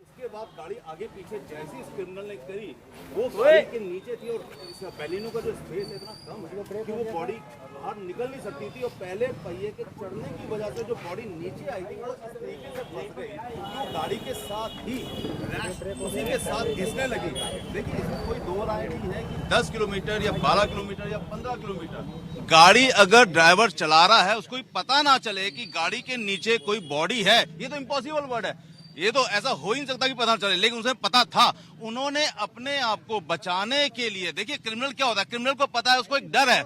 उसके बाद गाड़ी आगे पीछे जैसी इस क्रिमिनल ने करी, वो गाड़ी के नीचे थी, और इस बैलिनो का जो स्पेस है इतना कम है कि वो बॉडी बाहर निकल नहीं सकती थी, और पहले पहिए के चढ़ने की वजह से जो बॉडी नीचे आई थी वो इस तरीके से फंस गई कि वो गाड़ी के साथ ही उसी के साथ घिसने लगी। देखिए, इसमें कोई दो राय नहीं है कि 10 किलोमीटर या 12 किलोमीटर या 15 किलोमीटर गाड़ी अगर ड्राइवर चला रहा है, उसको पता ना चले कि गाड़ी के नीचे कोई बॉडी है, ये तो इम्पॉसिबल वर्ड है, ये तो ऐसा हो ही नहीं सकता कि पता चले, लेकिन उसे पता था। उन्होंने अपने आप को बचाने के लिए, देखिए क्रिमिनल क्या होता है, क्रिमिनल को पता है, उसको एक डर है।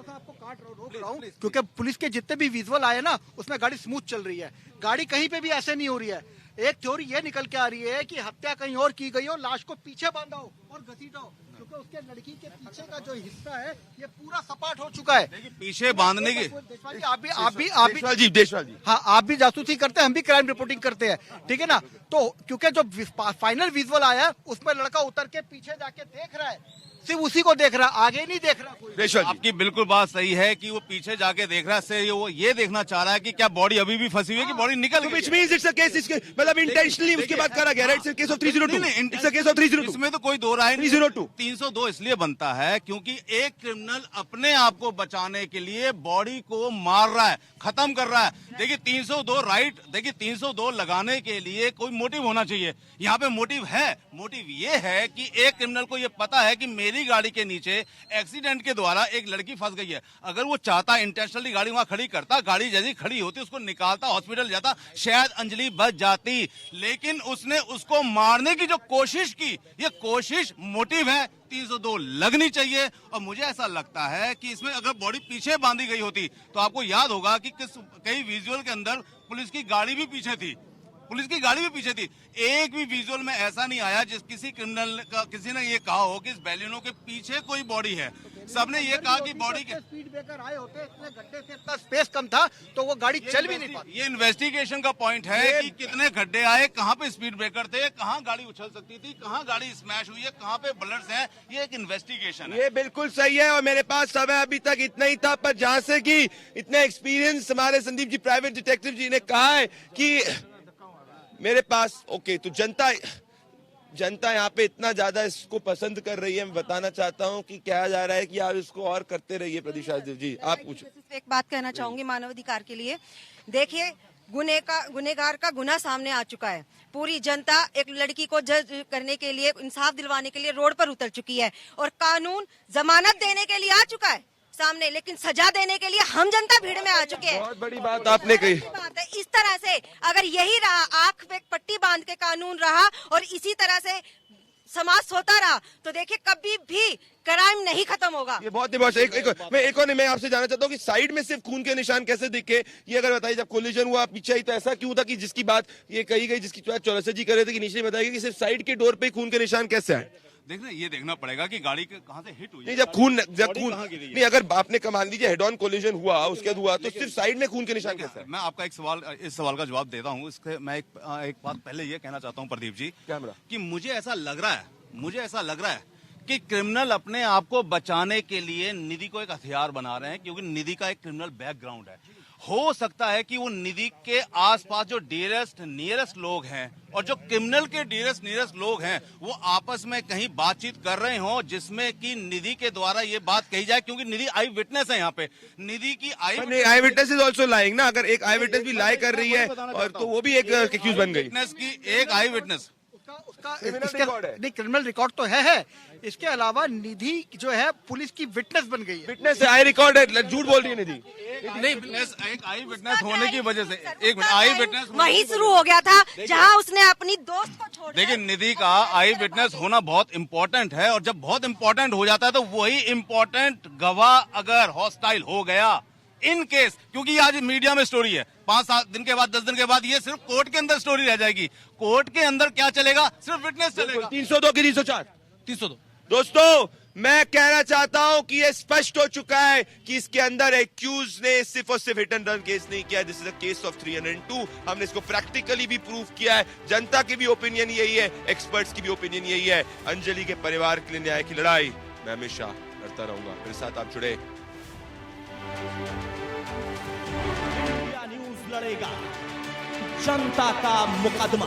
क्योंकि पुलिस के जितने भी विजुअल आए ना, उसमें गाड़ी स्मूथ चल रही है, गाड़ी कहीं पे भी ऐसे नहीं हो रही है। एक थ्योरी ये निकल के आ रही है कि हत्या कहीं और की गई हो, लाश को पीछे बांधा हो और घसीटा हो, क्योंकि उसके लड़की के पीछे का जो हिस्सा है ये पूरा सपाट हो चुका है। पीछे बांधने की, देशवाल जी, हाँ, आप भी जासूसी करते हैं, हम भी क्राइम रिपोर्टिंग करते हैं, ठीक है ना? तो क्योंकि जो फाइनल विजुअल आया उसमें लड़का उतर के पीछे जाके देख रहा है, सिर्फ उसी को देख रहा, आगे नहीं देख रहा कोई। आपकी बिल्कुल बात सही है कि वो पीछे जाके देख रहा है, वो ये देखना चाह रहा है कि क्या बॉडी अभी भी फंसी हुई है कि बॉडी निकल गई। Which means it's a case, इसके मतलब इंटेंशनली उसके बाद करा गया, right? It's a case of 302, it's a case of 302। इसमें तो कोई दो राय नहीं। 302 302 इसलिए बनता है क्योंकि एक क्रिमिनल अपने आप को बचाने के लिए बॉडी को मार रहा है, खत्म कर रहा है। देखिए 302 राइट, देखिए 302 लगाने के लिए कोई मोटिव होना चाहिए, यहाँ पे मोटिव है। मोटिव ये है कि एक क्रिमिनल को ये पता है कि मेरी गाड़ी के नीचे एक्सीडेंट के द्वारा एक लड़की फंस गई है। अगर वो चाहता इंटेंशनली गाड़ी वहां खड़ी करता, गाड़ी जैसी खड़ी होती उसको निकालता, हॉस्पिटल जाता, शायद अंजलि बच जाती, लेकिन उसने उसको मारने की जो कोशिश की, ये कोशिश मोटिव है। 302 लगनी चाहिए। और मुझे ऐसा लगता है कि इसमें अगर बॉडी पीछे बांधी गई होती तो आपको याद होगा कि कई विजुअल के अंदर पुलिस की गाड़ी भी पीछे थी, पुलिस की गाड़ी भी पीछे थी। एक भी विजुअल में ऐसा नहीं आया जिस किसी क्रिमिनल का किसी ने ये कहा हो कि इस बैलिनो के पीछे कोई बॉडी है। सबने ये कहा कि बॉडी के स्पीड ब्रेकर आए होते, इतने गड्ढे से इतना स्पेस कम था तो वो गाड़ी चल भी नहीं पाती। ये इन्वेस्टिगेशन का पॉइंट है कि कितने गड्ढे आए, कहाँ पे स्पीड ब्रेकर थे, कहाँ गाड़ी उछल सकती थी, कहाँ गाड़ी स्मैश हुई है, कहाँ पे ब्लड्स हैं, ये एक इन्वेस्टिगेशन है। ये बिल्कुल सही है और मेरे पास समय अभी तक इतना ही था, पर जहाँ से कि इतना एक्सपीरियंस हमारे संदीप जी प्राइवेट डिटेक्टिव जी ने कहा है कि मेरे पास ओके, तो जनता यहाँ पे इतना ज्यादा इसको पसंद कर रही है। मैं बताना चाहता हूँ कि कहा जा रहा है कि आप इसको और करते रहिए। प्रतीक्षा जी, आप पूछो। एक बात कहना चाहूंगी मानवाधिकार के लिए। देखिए, गुनहगार का गुनाह सामने आ चुका है। पूरी जनता एक लड़की को जज करने के लिए, इंसाफ दिलवाने के लिए रोड पर उतर चुकी है और कानून जमानत देने के लिए आ चुका है सामने, लेकिन सजा देने के लिए हम जनता भीड़ में आ चुके हैं। बहुत बड़ी बात आपने कही। बात है, इस तरह से अगर यही रहा, आंख पे पट्टी बांध के कानून रहा और इसी तरह से समाज सोता रहा, तो देखिए कभी भी क्राइम नहीं खत्म होगा। ये बहुत ही बहुत मैं आपसे जानना चाहता हूँ कि साइड में सिर्फ खून के निशान कैसे दिखे, ये अगर बताइए। जब कोलिजन हुआ पीछे ही, तो ऐसा क्यों था कि जिसकी बात ये कही गई, जिसकी बात चौरसिया जी कर रहे थे कि नीचे बताइए कि सिर्फ साइड के डोर पे खून के निशान कैसे आए? देखना, ये देखना पड़ेगा कि गाड़ी कहाँ से हिट हुई। नहीं, जब खून नहीं, अगर आपने मान लीजिए हेड ऑन कोलिजन हुआ, उसके बाद हुआ, तो सिर्फ साइड में खून के निशान कैसे है? मैं आपका इस सवाल का जवाब देता हूँ। इसके मैं एक बात पहले ये कहना चाहता हूँ प्रदीप जी, कि मुझे ऐसा लग रहा है कि क्रिमिनल अपने आप को बचाने के लिए निधि को एक हथियार बना रहे हैं, क्योंकि निधि का एक क्रिमिनल बैकग्राउंड है। हो सकता है कि वो निधि के आसपास जो डियरेस्ट नियरेस्ट लोग हैं और जो क्रिमिनल के डियरेस्ट नियरेस्ट लोग हैं, वो आपस में कहीं बातचीत कर रहे हों, जिसमें कि निधि के द्वारा ये बात कही जाए, क्योंकि निधि आई विटनेस है यहाँ पे। निधि की आई विटनेस इज ऑल्सो लाइंग ना, अगर एक आई विटनेस भी लाई कर रही है और तो वो भी एक एक्यूज बन गई। विटनेस की एक आई विटनेस क्रिमिनल रिकॉर्ड तो है। इसके अलावा निधि जो है पुलिस की विटनेस बन गई है। विटनेस है, आई रिकॉर्ड है, झूठ बोल रही है निधि। नहीं, एक आई विटनेस होने की वजह से, एक मिनट, आई विटनेस वहीं शुरू हो गया था जहां उसने अपनी दोस्त को छोड़। देखिए, निधि का आई विटनेस होना बहुत इंपॉर्टेंट है, और जब बहुत इंपॉर्टेंट हो जाता है तो वही इंपॉर्टेंट गवाह अगर हॉस्टाइल हो गया इन केस, क्योंकि आज मीडिया में स्टोरी है, 5-7 दिन के बाद, 10 दिन के बाद ये सिर्फ कोर्ट के अंदर स्टोरी रह जाएगी। कोर्ट के अंदर क्या चलेगा? सिर्फ विटनेस चलेगा। 302 की 304 302। दोस्तों, मैं कहना चाहता हूं कि ये स्पष्ट हो चुका है कि इसके अंदर एक्यूज ने सिर्फ और सिर्फ हिट एंड रन केस नहीं किया। This is a case of 302। हमने इसको प्रैक्टिकली भी प्रूव किया है। जनता की भी ओपिनियन यही है, एक्सपर्ट्स की भी ओपिनियन यही है। अंजलि के परिवार के लिए न्याय की लड़ाई मैं हमेशा लड़ता रहूंगा। मेरे साथ आप जुड़े। इंडिया न्यूज लड़ेगा जनता का मुकदमा।